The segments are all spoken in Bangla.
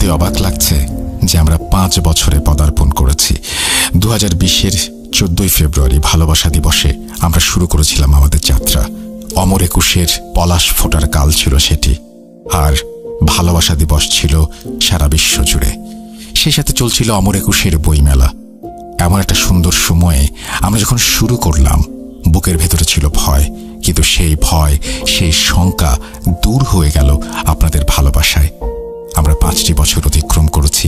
ভাবতে অবাক লাগছে যে আমরা 5 বছরে পদার্পণ করেছি। 2020-এর 14 ফেব্রুয়ারি ভালোবাসা দিবসে আমরা শুরু করেছিলাম আমাদের যাত্রা। অমর একুশের পলাশ ফোটার কাল ছিল সেটি, আর ভালোবাসা দিবস ছিল সারা বিশ্ব জুড়ে। সেই সাথে চলছিল অমর একুশের বইমেলা। এমন একটা সুন্দর সময়ে আমরা যখন শুরু করলাম, বুকের ভেতরে ছিল ভয়, কিন্তু সেই ভয়, সেই শঙ্কা দূর হয়ে গেল আপনাদের ভালোবাসায়। আমরা 5টি বছর অতিক্রম করেছি।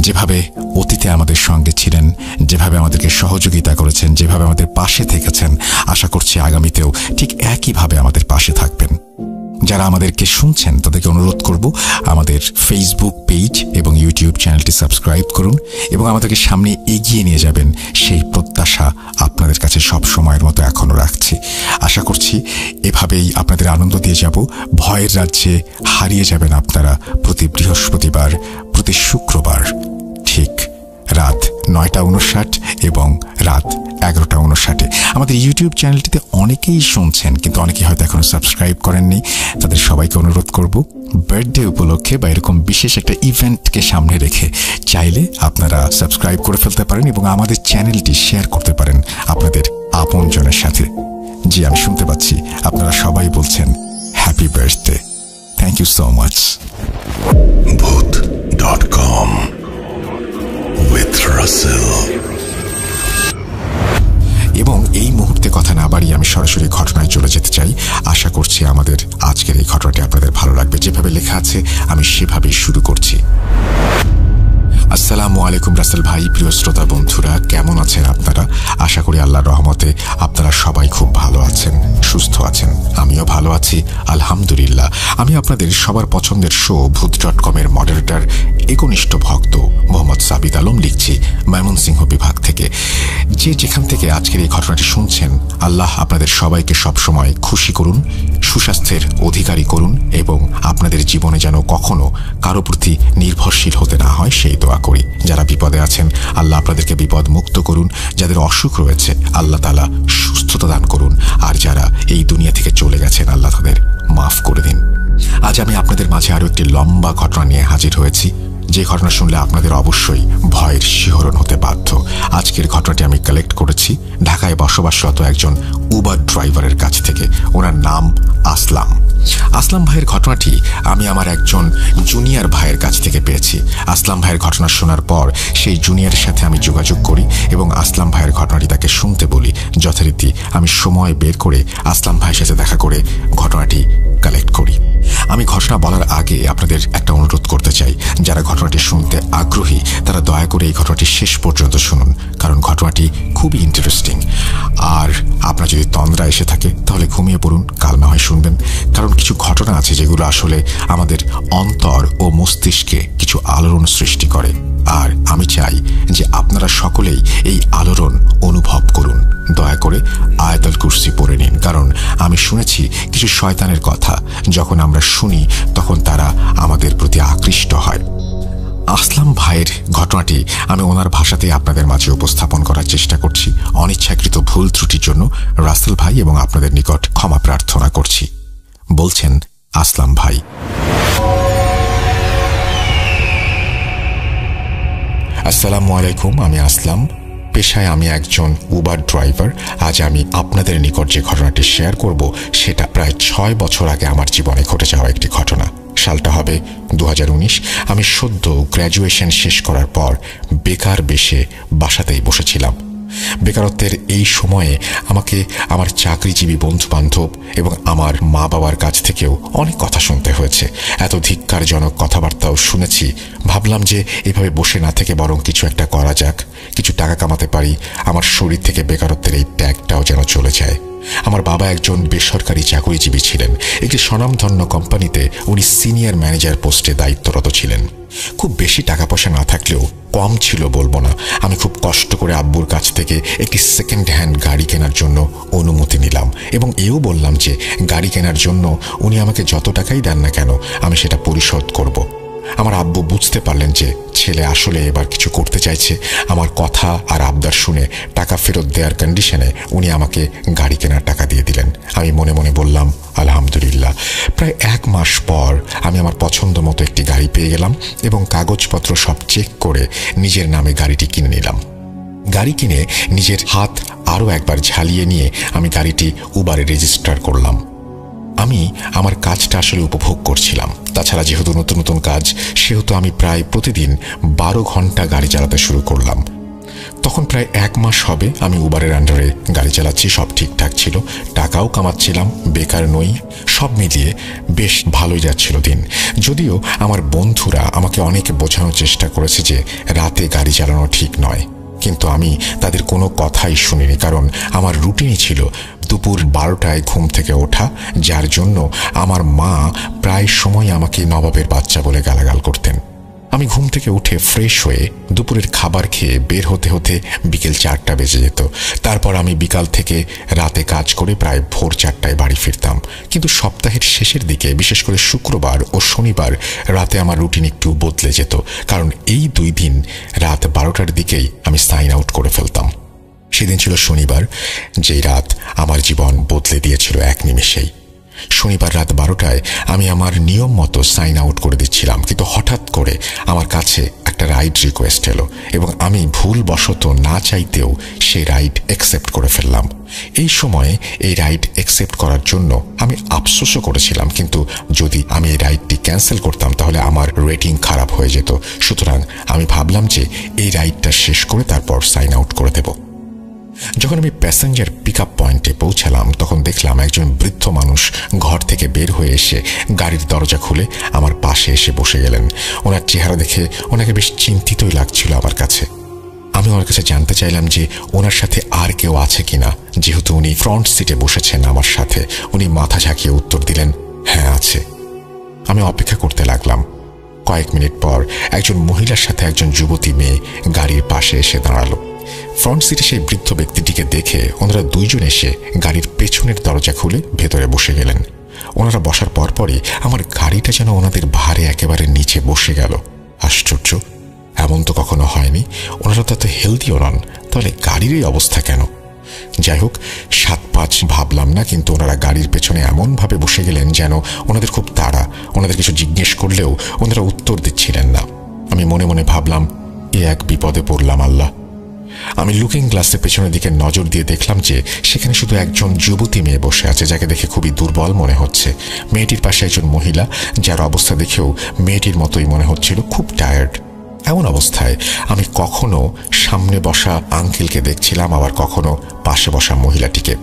যেভাবে অতীতে আমাদের সঙ্গে ছিলেন, যেভাবে আমাদেরকে সহযোগিতা করেছেন, যেভাবে আমাদের পাশে থেকেছেন, আশা করছি আগামীতেও ঠিক একইভাবে আমাদের পাশে থাকবেন। যারা আমাদেরকে শুনছেন তাদেরকে অনুরোধ করব, আমাদের ফেসবুক পেজ এবং ইউটিউব চ্যানেলটি সাবস্ক্রাইব করুন এবং আমাদেরকে সামনে এগিয়ে নিয়ে যাবেন, সেই প্রত্যাশা আপনাদের কাছে সব সময়ের মতো এখনও রাখছি। আশা করছি এভাবেই আপনাদের আনন্দ দিয়ে যাব। ভয়ের রাজ্যে হারিয়ে যাবেন আপনারা প্রতি বৃহস্পতিবার, প্রতি শুক্রবার ঠিক রাত 9:59 এবং রাত 11:59। আমাদের ইউটিউব চ্যানেলটিতে অনেকেই শুনছেন, কিন্তু অনেকেই হয়তো এখনো সাবস্ক্রাইব করেননি। তাদের সবাইকে অনুরোধ করব, বার্থডে উপলক্ষে বা এরকম বিশেষ একটা ইভেন্টকে সামনে রেখে চাইলে আপনারা সাবস্ক্রাইব করে ফেলতে পারেন এবং আমাদের চ্যানেলটি শেয়ার করতে পারেন আপনাদের আপনজনের সাথে। জি, আমি শুনতে পাচ্ছি আপনারা সবাই বলছেন happy birthday. Thank you so much. Bhoot.com with Russell। এবং এই মুহূর্তে কথা না বাড়িয়ে আমি সরাসরি ঘটনায় চলে যেতে চাই। আশা করছি আমাদের আজকের এই ঘটনাটি আপনাদের ভালো লাগবে। যেভাবে লেখা আছে আমি সেভাবেই শুরু করছি। আসসালামু আলাইকুম রাসেল ভাই, প্রিয় শ্রোতা বন্ধুরা, কেমন আছেন আপনারা? আশা করি আল্লাহর রহমতে আপনারা সবাই খুব ভালো আছেন, সুস্থ আছেন। আমিও ভালো আছি আলহামদুলিল্লাহ। আমি আপনাদের সবার পছন্দের শো ভূত.com-এর মডারেটর, একনিষ্ঠ ভক্ত মোহাম্মদ সাবিত আলম লিখছি ময়মনসিংহ বিভাগ থেকে। যে যেখান থেকে আজকের এই ঘটনাটি শুনছেন, আল্লাহ আপনাদের সবাইকে সবসময় খুশি করুন, সুস্বাস্থ্যের অধিকারী করুন এবং আপনাদের জীবনে যেন কখনো কারো প্রতি নির্ভরশীল হতে না হয় সেই দোয়া করি। যারা বিপদে আছেন আল্লাহ আপনাদেরকে বিপদ মুক্ত করুন, যাদের অসুখ রয়েছে আল্লাহ তাআলা সুস্থতা দান করুন, আর যারা এই দুনিয়া থেকে চলে গেছেন আল্লাহ তাদের মাফ করে দিন। আজ আমি আপনাদের মাঝে আরো একটি লম্বা ঘটনা নিয়ে হাজির হয়েছি, যে ঘটনা শুনলে আপনাদের অবশ্যই ভয়ের শিহরণ হতে বাধ্য। আজকের ঘটনাটি আমি কালেক্ট করেছি ঢাকায় বসবাসরত একজন উবার ড্রাইভারের কাছ থেকে। ওনার নাম আসলাম। আসলাম ভাইয়ের ঘটনাটি আমি আমার একজন জুনিয়র ভাইয়ের কাছ থেকে পেয়েছি। আসলাম ভাইয়ের ঘটনা শোনার পর সেই জুনিয়রের সাথে আমি যোগাযোগ করি এবং আসলাম ভাইয়ের ঘটনাটি তাকে শুনতে বলি। যথারীতি আমি সময় বের করে আসলাম ভাইয়ের সাথে দেখা করে ঘটনাটি কালেক্ট করি। আমি ঘটনা বলার আগে আপনাদের একটা অনুরোধ করতে চাই, যারা ঘটনাটি শুনতে আগ্রহী তারা দয়া করে এই ঘটনাটি শেষ পর্যন্ত শুনুন, কারণ ঘটনাটি খুবই ইন্টারেস্টিং। আর আপনার যদি তন্দ্রা এসে থাকে তাহলে ঘুমিয়ে পড়ুন, কাল না হয় শুনবেন, কারণ কিছু ঘটনা আছে যেগুলো আসলে আমাদের অন্তর ও মস্তিষ্কে কিছু আলোড়ন সৃষ্টি করে। আর আমি চাই যে আপনারা সকলেই এই আলোড়ন অনুভব করুন। দয়া করে আয়াতুল কুরসি পড়ে নিন, কারণ আমি শুনেছি কিছু শয়তানের কথা যখন আমরা শুনি তখন তারা আমাদের প্রতি আকৃষ্ট হয়। আসলাম ভাইয়ের ঘটনাটি আমি ওনার ভাষাতেই আপনাদের মাঝে উপস্থাপন করার চেষ্টা করছি। অনিচ্ছাকৃত ভুল ত্রুটির জন্য রাসেল ভাই এবং আপনাদের নিকট ক্ষমা প্রার্থনা করছি। বলছেন আসলাম ভাই। আসসালামু আলাইকুম, আমি আসলাম। পেশায় আমি একজন উবার ড্রাইভার। আজ আমি আপনাদের নিকট যে ঘটনাটি শেয়ার করব সেটা প্রায় 6 বছর আগে আমার জীবনে ঘটে যাওয়া একটি ঘটনা। সালটা হবে 2019। আমি সদ্য গ্র্যাজুয়েশন শেষ করার পর বেকার বেশে বাসাতেই বসেছিলাম। বেকারত্বের এই সময়ে আমাকে আমার চাকরিজীবী বন্ধু বান্ধব এবং আমার মা বাবার কাছ থেকেও অনেক কথা শুনতে হয়েছে। এত ধিক্কারজনক কথাবার্তাও শুনেছি। ভাবলাম যে এভাবে বসে না থেকে বরং কিছু একটা করা যাক, কিছু টাকা কামাতে পারি, আমার শরীর থেকে বেকারত্বের এই ট্যাগটাও যেন চলে যায়। আমার বাবা একজন বেসরকারি চাকরিজীবী ছিলেন। একটি স্বনামধন্য কোম্পানিতে উনি সিনিয়র ম্যানেজার পোস্টে দায়িত্বরত ছিলেন। খুব বেশি টাকা পয়সা না থাকলেও কম ছিল বলবো না। আমি খুব কষ্ট করে আব্বুর কাছ থেকে একটি সেকেন্ড হ্যান্ড গাড়ি কেনার জন্য অনুমতি নিলাম এবং এও বললাম যে গাড়ি কেনার জন্য উনি আমাকে যত টাকাই দেন না কেন আমি সেটা পরিশোধ করব। আমার আব্বু বুঝতে পারলেন যে ছেলে আসলে এবার কিছু করতে চাইছে। আমার কথা আর আবদার শুনে টাকা ফেরত দেওয়ার কন্ডিশনে উনি আমাকে গাড়ি কেনার টাকা দিয়ে দিলেন। আমি মনে মনে বললাম আলহামদুলিল্লাহ। প্রায় 1 মাস পর আমি আমার পছন্দ মতো একটি গাড়ি পেয়ে গেলাম এবং কাগজপত্র সব চেক করে নিজের নামে গাড়িটি কিনে নিলাম। গাড়ি কিনে নিজের হাত আরও একবার ঝালিয়ে নিয়ে আমি গাড়িটি উবারে রেজিস্টার করলাম। আমি আমার কাজটা আসলে উপভোগ করছিলাম। তাছাড়া যেহেতু নতুন নতুন কাজ, সেহেতু আমি প্রায় প্রতিদিন 12 ঘন্টা গাড়ি চালাতে শুরু করলাম। তখন প্রায় 1 মাস হবে আমি উবারের আন্ডারে গাড়ি চালাচ্ছি। সব ঠিকঠাক ছিল, টাকাও কামাচ্ছিলাম, বেকার নই। সব মিলিয়ে বেশ ভালোই যাচ্ছিল দিন। যদিও আমার বন্ধুরা আমাকে অনেক বোঝানোর চেষ্টা করেছে যে রাতে গাড়ি চালানো ঠিক নয়, কিন্তু আমি তাদের কোনো কথাই শুনিনি। কারণ আমার রুটিনই ছিল দুপুর 12টায় ঘুম থেকে ওঠা, যার জন্য আমার মা প্রায় সময় আমাকে নবাবের বাচ্চা বলে গালাগাল করতেন। আমি ঘুম থেকে উঠে ফ্রেশ হয়ে দুপুরের খাবার খেয়ে বের হতে হতে বিকেল 4টা বেজে যেত। তারপর আমি বিকাল থেকে রাতে কাজ করে প্রায় ভোর 4টায় বাড়ি ফিরতাম। কিন্তু সপ্তাহের শেষের দিকে, বিশেষ করে শুক্রবার ও শনিবার রাতে আমার রুটিন একটু বদলে যেত। কারণ এই 2 দিন রাত 12টার দিকেই আমি সাইন আউট করে ফেলতাম। সেদিন ছিল শনিবার, যেই রাত আমার জীবন বদলে দিয়েছিল এক নিমেষেই। শনিবার রাত 12টায় আমি আমার নিয়ম মতো সাইন আউট করে দিচ্ছিলাম, কিন্তু হঠাৎ করে আমার কাছে একটা রাইড রিকোয়েস্ট এলো এবং আমি ভুলবশত না চাইতেও সেই রাইড অ্যাকসেপ্ট করে ফেললাম। এই সময়ে এই রাইড অ্যাকসেপ্ট করার জন্য আমি আফসোসও করেছিলাম, কিন্তু যদি আমি এই রাইডটি ক্যান্সেল করতাম তাহলে আমার রেটিং খারাপ হয়ে যেত। সুতরাং আমি ভাবলাম যে এই রাইডটা শেষ করে তারপর সাইন আউট করে দেব। যখন আমি প্যাসেঞ্জার পিক আপ পয়েন্টে পৌঁছালাম তখন দেখলাম একজন বৃদ্ধ মানুষ ঘর থেকে বের হয়ে এসে গাড়ির দরজা খুলে আমার পাশে এসে বসে গেলেন। ওনার চেহারা দেখে ওনাকে বেশ চিন্তিতই লাগছিল আমার কাছে। আমি ওনার কাছে জানতে চাইলাম যে ওনার সাথে আর কেউ আছে কিনা। যেহেতু উনি ফ্রন্ট সিটে বসেছেন আমার সাথে, উনি মাথা ঝাঁকিয়ে উত্তর দিলেন, হ্যাঁ আছে। আমি অপেক্ষা করতে লাগলাম। কয়েক মিনিট পর একজন মহিলার সাথে একজন যুবতী মেয়ে গাড়ির পাশে এসে দাঁড়ালো। ফ্রন্ট সিটে সেই বৃদ্ধ ব্যক্তিটিকে দেখে ওনারা 2 জন এসে গাড়ির পেছনের দরজা খুলে ভেতরে বসে গেলেন। ওনারা বসার পরপরই আমার গাড়িটা যেন ওনাদের ভারে একেবারে নিচে বসে গেল। আশ্চর্য, এমন তো কখনো হয়নি। ওনারা তো হেলদিও নন, তাহলে গাড়ির এই অবস্থা কেন? যাই হোক, 7-5 ভাবলাম না, কিন্তু ওনারা গাড়ির পেছনে এমনভাবে বসে গেলেন যেন ওনাদের খুব তাড়া। ওনাদের কিছু জিজ্ঞেস করলেও ওনারা উত্তর দিচ্ছিলেন না। আমি মনে মনে ভাবলাম, এ এক বিপদে পড়লাম আল্লাহ। আমি লুকিং গ্লাসের পেছনের দিকে নজর দিয়ে দেখলাম যে সেখানে শুধু একজন যুবতী মেয়ে বসে আছে, যাকে দেখে খুবই দুর্বল মনে হচ্ছে। মেয়েটির পাশে একজন মহিলা, যার অবস্থা দেখেও মেয়েটির মতোই মনে হচ্ছিল, খুব টায়ার্ড। এমন অবস্থায় আমি কখনো সামনে বসা আঙ্কেলকে দেখছিলাম, আবার কখনো পাশে বসা মহিলাটিকে।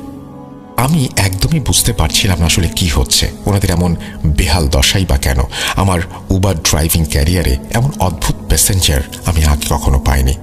আমি একদমই বুঝতে পারছিলাম না আসলে কি হচ্ছে, ওনাদের এমন বেহাল দশাই বা কেন। আমার উবার ড্রাইভিং ক্যারিয়ারে এমন অদ্ভুত প্যাসেঞ্জার আমি আগে কখনো পাইনি।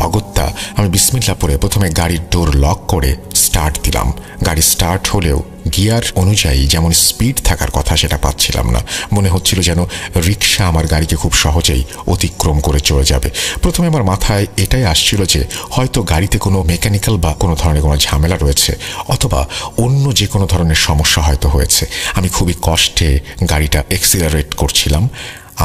অগত্যা আমি বিসমিল্লাহ পড়ে প্রথমে গাড়ির ডোর লক করে স্টার্ট দিলাম। গাড়ি স্টার্ট হলেও গিয়ার অনুযায়ী যেমন স্পিড থাকার কথা সেটা পাচ্ছিলাম না। মনে হচ্ছিল যেন রিক্সা আমার গাড়িকে খুব সহজেই অতিক্রম করে চলে যাবে। প্রথমে আমার মাথায় এটাই আসছিল যে হয়তো গাড়িতে কোনো মেকানিক্যাল বা কোনো ধরনের কোনো ঝামেলা রয়েছে, অথবা অন্য যে কোনো ধরনের সমস্যা হয়তো হয়েছে। আমি খুবই কষ্টে গাড়িটা এক্সিলারেট করছিলাম।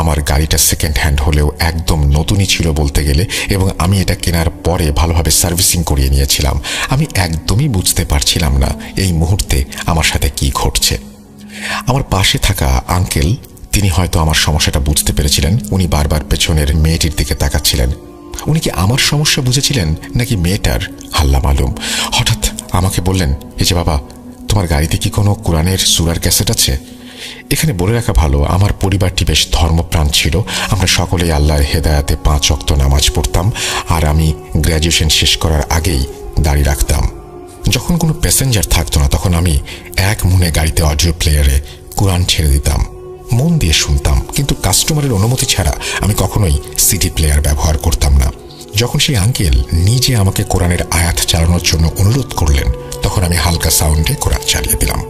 আমার গাড়িটা সেকেন্ড হ্যান্ড হলেও একদম নতুনই ছিল বলতে গেলে, এবং আমি এটা কেনার পরে ভালোভাবে সার্ভিসিং করিয়ে নিয়েছিলাম। আমি একদমই বুঝতে পারছিলাম না এই মুহূর্তে আমার সাথে কি ঘটছে। আমার পাশে থাকা আঙ্কেল, তিনি হয়তো আমার সমস্যাটা বুঝতে পেরেছিলেন। উনি বারবার পেছনের মেয়েটির দিকে তাকাচ্ছিলেন। উনি কি আমার সমস্যা বুঝেছিলেন নাকি মেয়েটার, আল্লাহ মালুম। হঠাৎ আমাকে বললেন, এই যে বাবা, তোমার গাড়িতে কি কোনো কোরআনের সূরার ক্যাসেট আছে? এখানে বলে রাখা ভালো, আমার পরিবারটি বেশ ধর্মপ্রাণ ছিল। আমরা সকলেই আল্লাহর হেদায়াতে 5 ওয়াক্ত নামাজ পড়তাম, আর আমি গ্র্যাজুয়েশন শেষ করার আগেই দাড়ি রাখতাম। যখন কোনো প্যাসেঞ্জার থাকতো না তখন আমি এক মনে গাড়িতে অডিও প্লেয়ারে কোরআন ছেড়ে দিতাম, মন দিয়ে শুনতাম, কিন্তু কাস্টমারের অনুমতি ছাড়া আমি কখনোই সিডি প্লেয়ার ব্যবহার করতাম না। যখন সেই আঙ্কেল নিজে আমাকে কোরআনের আয়াত চালানোর জন্য অনুরোধ করলেন তখন আমি হালকা সাউন্ডে কোরআন চালিয়ে দিলাম।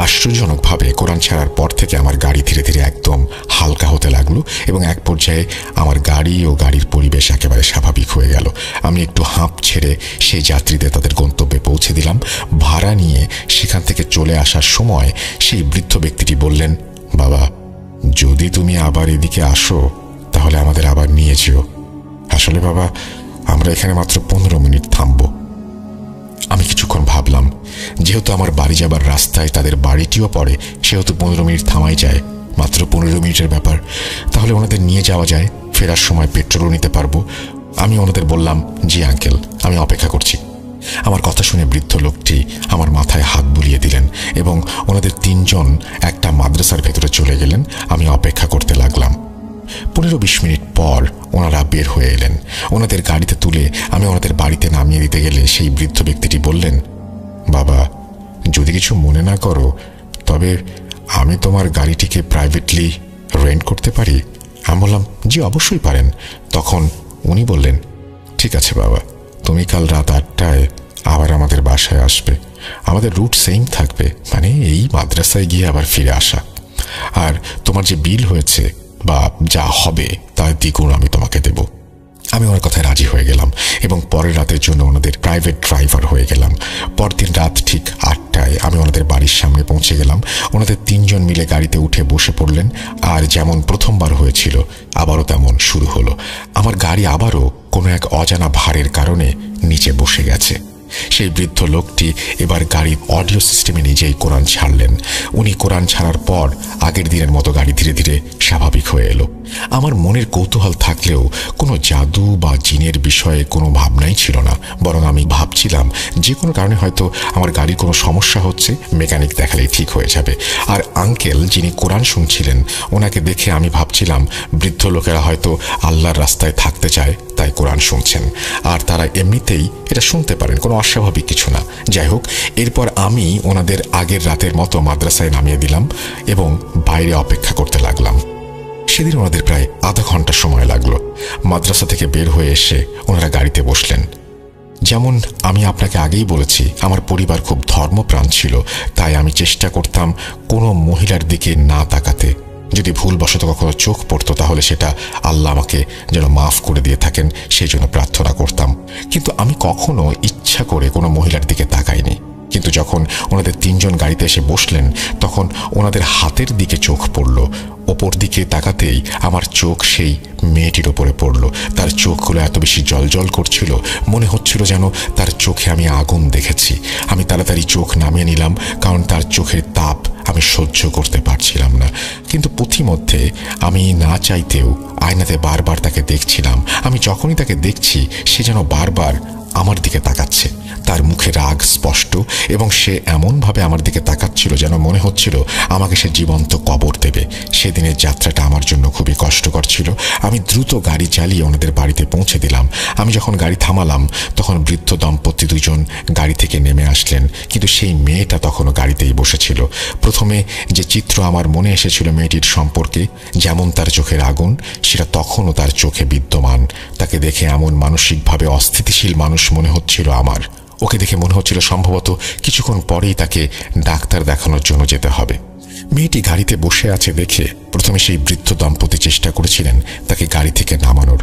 আশ্চর্যজনকভাবে কোরআন ছাড়ার পর থেকে আমার গাড়ি ধীরে ধীরে একদম হালকা হতে লাগলো, এবং এক পর্যায়ে আমার গাড়ি ও গাড়ির পরিবেশ একেবারে স্বাভাবিক হয়ে গেল। আমি একটু হাঁপ ছেড়ে সেই যাত্রীদের তাদের গন্তব্যে পৌঁছে দিলাম। ভাড়া নিয়ে সেখান থেকে চলে আসার সময় সেই বৃদ্ধ ব্যক্তিটি বললেন, বাবা, যদি তুমি আবার এদিকে আসো তাহলে আমাদের আবার নিয়ে যেও। আসলে বাবা, আমরা এখানে মাত্র 15 মিনিট থামবো। আমি কিছুক্ষণ ভাবলাম, যেহেতু আমার বাড়ি যাবার রাস্তায় তাদের বাড়িটিও পড়ে, সেহেতু 15 মিনিট থামাই যায়, মাত্র 15 মিনিটের ব্যাপার। তাহলে ওনাদের নিয়ে যাওয়া যায়, ফেরার সময় পেট্রোলও নিতে পারবো। আমি ওনাদের বললাম, জি আঙ্কেল, আমি অপেক্ষা করছি। আমার কথা শুনে বৃদ্ধ লোকটি আমার মাথায় হাত বুলিয়ে দিলেন এবং ওনাদের 3 জন একটা মাদ্রাসার ভেতরে চলে গেলেন। আমি অপেক্ষা করতে লাগলাম। 15-20 মিনিট পর ওনারা বের হয়ে এলেন। ওনাদের গাড়িতে তুলে আমি ওনাদের বাড়িতে নামিয়ে দিতে গেলে সেই বৃদ্ধ ব্যক্তিটি বললেন, বাবা, যদি কিছু মনে না করো তবে আমি তোমার গাড়িটিকে প্রাইভেটলি রেন্ট করতে পারি? আমি বললাম, জি অবশ্যই পারেন। তখন উনি বললেন, ঠিক আছে বাবা, তুমি কাল রাত 8টায় আবার আমাদের বাসায় আসবে। আমাদের রুট সেম থাকবে, মানে এই মাদ্রাসায় গিয়ে আবার ফিরে আসা। আর তোমার যে বিল হয়েছে বা যা হবে তার দ্বিগুণ আমি তোমাকে দেব। আমি ওনার কথায় রাজি হয়ে গেলাম এবং পরের রাতের জন্য ওনাদের প্রাইভেট ড্রাইভার হয়ে গেলাম। পরদিন রাত ঠিক 8টায় আমি ওনাদের বাড়ির সামনে পৌঁছে গেলাম। ওনাদের 3 জন মিলে গাড়িতে উঠে বসে পড়লেন। আর যেমন প্রথমবার হয়েছিল আবারও তেমন শুরু হলো। আমার গাড়ি আবারও কোনো এক অজানা ভারের কারণে নিচে বসে গেছে। সেই বৃদ্ধ লোকটি এবার গাড়ির অডিও সিস্টেমে নিজেই কোরআন ছাড়লেন। উনি কোরআন ছাড়ার পর আগের দিনের মতো গাড়ি ধীরে ধীরে স্বাভাবিক হয়ে এলো। আমার মনের কৌতূহল থাকলেও কোনো জাদু বা জিনের বিষয়ে কোনো ভাবনাই ছিল না, বরং আমি ভাবছিলাম যে কোনো কারণে হয়তো আমার গাড়ির কোনো সমস্যা হচ্ছে, মেকানিক দেখালেই ঠিক হয়ে যাবে। আর আঙ্কেল যিনি কোরআন শুনছিলেন, ওনাকে দেখে আমি ভাবছিলাম বৃদ্ধ লোকেরা হয়তো আল্লাহর রাস্তায় থাকতে চায়, তাই কোরআন শুনছেন। আর তারা এমনিতেই এটা শুনতে পারেন, কোনো অস্বাভাবিক কিছু না। যাই হোক, এরপর আমি ওনাদের আগের রাতের মতো মাদ্রাসায় নামিয়ে দিলাম এবং বাইরে অপেক্ষা করতে লাগলাম। সেদিন ওনাদের প্রায় আধা ঘন্টা সময় লাগলো। মাদ্রাসা থেকে বের হয়ে এসে ওনারা গাড়িতে বসলেন। যেমন আমি আপনাকে আগেই বলেছি, আমার পরিবার খুব ধর্মপ্রাণ ছিল, তাই আমি চেষ্টা করতাম কোনো মহিলার দিকে না তাকাতে। যদি ভুলবশত কখনো চোখ পড়তো তাহলে সেটা আল্লাহ আমাকে যেন মাফ করে দিয়ে থাকেন সেই জন্য প্রার্থনা করতাম। কিন্তু আমি কখনো ইচ্ছা করে কোনো মহিলার দিকে তাকাইনি। কিন্তু যখন ওনাদের 3 জন গাড়িতে এসে বসলেন তখন ওনাদের হাতের দিকে চোখ পড়ল। ওপর দিকে তাকাতেই আমার চোখ সেই মেয়েটির ওপরে পড়ল। তার চোখগুলো এত বেশি জলজল করছিল, মনে হচ্ছিল যেন তার চোখে আমি আগুন দেখেছি। আমি তাড়াতাড়ি চোখ নামিয়ে নিলাম, কারণ তার চোখের তাপ আমি সহ্য করতে পারছিলাম না। কিন্তু পথিমধ্যে আমি না চাইতেও আয়নাতে বারবার তাকে দেখছিলাম। আমি যখনই তাকে দেখছি সে যেন বারবার আমার দিকে তাকাচ্ছে। তার মুখে রাগ স্পষ্ট এবং সে এমনভাবে আমার দিকে তাকাচ্ছিল যেন মনে হচ্ছিল আমাকে সে জীবন্ত কবর দেবে। সেদিনের যাত্রাটা আমার জন্য খুবই কষ্টকর ছিল। আমি দ্রুত গাড়ি চালিয়ে ওনাদের বাড়িতে পৌঁছে দিলাম। আমি যখন গাড়ি থামালাম তখন বৃদ্ধ দম্পতি 2 জন গাড়ি থেকে নেমে আসলেন, কিন্তু সেই মেয়েটা তখনও গাড়িতেই বসেছিল। প্রথমে যে চিত্র আমার মনে এসেছিল মেয়েটির সম্পর্কে, যেমন তার চোখের আগুন, সেটা তখনও তার চোখে বিদ্যমান। তাকে দেখে এমন মানসিকভাবে অস্থিতিশীল মানুষ মনে হচ্ছিল আমার। ওকে দেখে মনে হচ্ছিল সম্ভবত কিছুক্ষণ পরেই তাকে ডাক্তার দেখানোর জন্য যেতে হবে। মেয়েটি গাড়িতে বসে আছে দেখে প্রথমে সেই বৃদ্ধ দম্পতি চেষ্টা করেছিলেন তাকে গাড়ি থেকে নামানোর,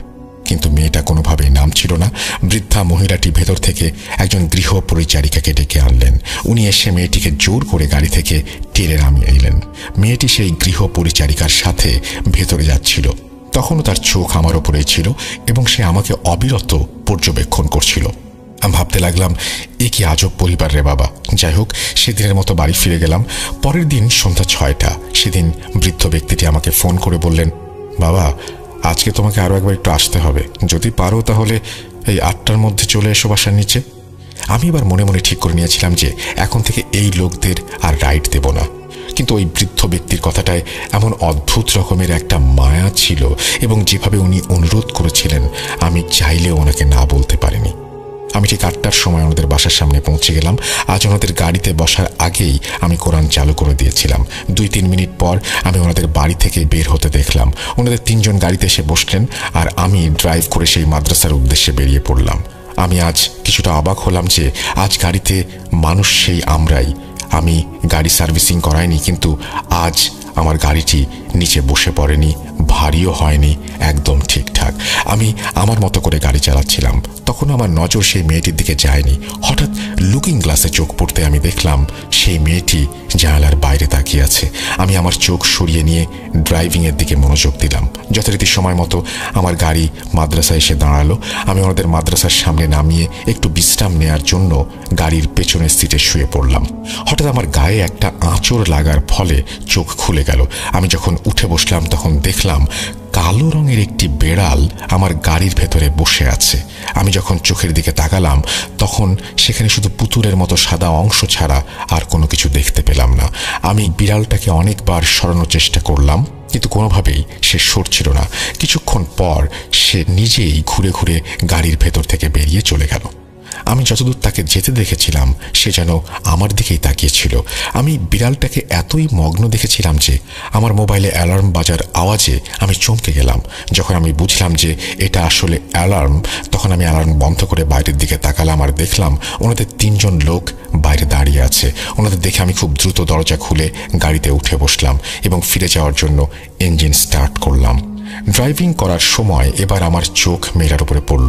কিন্তু মেয়েটা কোনোভাবেই নামছিল না। বৃদ্ধা মহিলাটি ভেতর থেকে একজন গৃহ পরিচারিকাকে ডেকে আনলেন। উনি এসে মেয়েটিকে জোর করে গাড়ি থেকে টেনে নামিয়ে এলেন। মেয়েটি সেই গৃহ পরিচারিকার সাথে ভেতরে যাচ্ছিল। তখনও তার চোখ আমার ওপরেই ছিল এবং সে আমাকে অবিরত পর্যবেক্ষণ করছিল। আমি ভাবতে লাগলাম, এ কি আজব পরিবার রে বাবা। যাই হোক, সেদিনের মতো বাড়ি ফিরে গেলাম। পরের দিন সন্ধ্যা 6টা। সেদিন বৃদ্ধ ব্যক্তিটি আমাকে ফোন করে বললেন, বাবা, আজকে তোমাকে আরও একবার একটু আসতে হবে, যদি পারো তাহলে এই 8টার মধ্যে চলে এসো বাসার নিচে। আমি এবার মনে মনে ঠিক করে নিয়েছিলাম যে এখন থেকে এই লোকদের আর রাইড দেব না। কিন্তু ওই বৃদ্ধ ব্যক্তির কথাটায় এমন অদ্ভুত রকমের একটা মায়া ছিল এবং যেভাবে উনি অনুরোধ করেছিলেন আমি চাইলেও ওনাকে না বলতে পারিনি। আমি ঠিক 8টার সময় ওনাদের বাসার সামনে পৌঁছে গেলাম। আজ ওনাদের গাড়িতে বসার আগেই আমি কোরআন চালু করে দিয়েছিলাম। 2-3 মিনিট পর আমি ওনাদের বাড়ি থেকে বের হতে দেখলাম। ওনাদের 3 জন গাড়িতে এসে বসলেন আর আমি ড্রাইভ করে সেই মাদ্রাসার উদ্দেশ্যে বেরিয়ে পড়লাম। আমি আজ কিছুটা অবাক হলাম যে আজ গাড়িতে মানুষ সেই আমরাই। আমি গাড়ি সার্ভিসিং করাইনি, কিন্তু আজ আমার গাড়িটি নিচে বসে পড়েনি, ভারীও হয়নি, একদম ঠিকঠাক। আমি আমার মতো করে গাড়ি চালাচ্ছিলাম। তখন আমার নজর সেই মেয়েটির দিকে যায়নি। হঠাৎ লুকিং গ্লাসে চোখ পড়তে আমি দেখলাম সেই মেয়েটি জানালার বাইরে তাকিয়ে আছে। আমি আমার চোখ সরিয়ে নিয়ে ড্রাইভিংয়ের দিকে মনোযোগ দিলাম। যথারীতি সময় মতো আমার গাড়ি মাদ্রাসায় এসে দাঁড়ালো। আমি ওনাদের মাদ্রাসার সামনে নামিয়ে একটু বিশ্রাম নেয়ার জন্য গাড়ির পেছনের সিটে শুয়ে পড়লাম। হঠাৎ আমার গায়ে একটা আঁচড় লাগার ফলে চোখ খুলে গেল। আমি যখন উঠে বসলাম তখন দেখলাম কালো রঙের একটি বেড়াল আমার গাড়ির ভেতরে বসে আছে। আমি যখন চোখের দিকে তাকালাম তখন সেখানে শুধু পুতুলের মতো সাদা অংশ ছাড়া আর কোনো কিছু দেখতে পেলাম না। আমি বিড়ালটাকে অনেকবার সরানোর চেষ্টা করলাম, কিন্তু কোনোভাবেই সে সরছিল না। কিছুক্ষণ পর সে নিজেই ঘুরে ঘুরে গাড়ির ভেতর থেকে বেরিয়ে চলে গেল। আমি যতদূর তাকে যেতে দেখেছিলাম সে যেন আমার দিকেই তাকিয়েছিল। আমি বিড়ালটাকে এতই মগ্ন দেখেছিলাম যে আমার মোবাইলে অ্যালার্ম বাজার আওয়াজে আমি চমকে গেলাম। যখন আমি বুঝলাম যে এটা আসলে অ্যালার্ম, তখন আমি অ্যালার্ম বন্ধ করে বাইরের দিকে তাকালাম আর দেখলাম ওনাদের 3 জন লোক বাইরে দাঁড়িয়ে আছে। ওনাদের দেখে আমি খুব দ্রুত দরজা খুলে গাড়িতে উঠে বসলাম এবং ফিরে যাওয়ার জন্য ইঞ্জিন স্টার্ট করলাম। ড্রাইভিং করার সময় এবার আমার চোখ মেয়েটার উপরে পড়ল।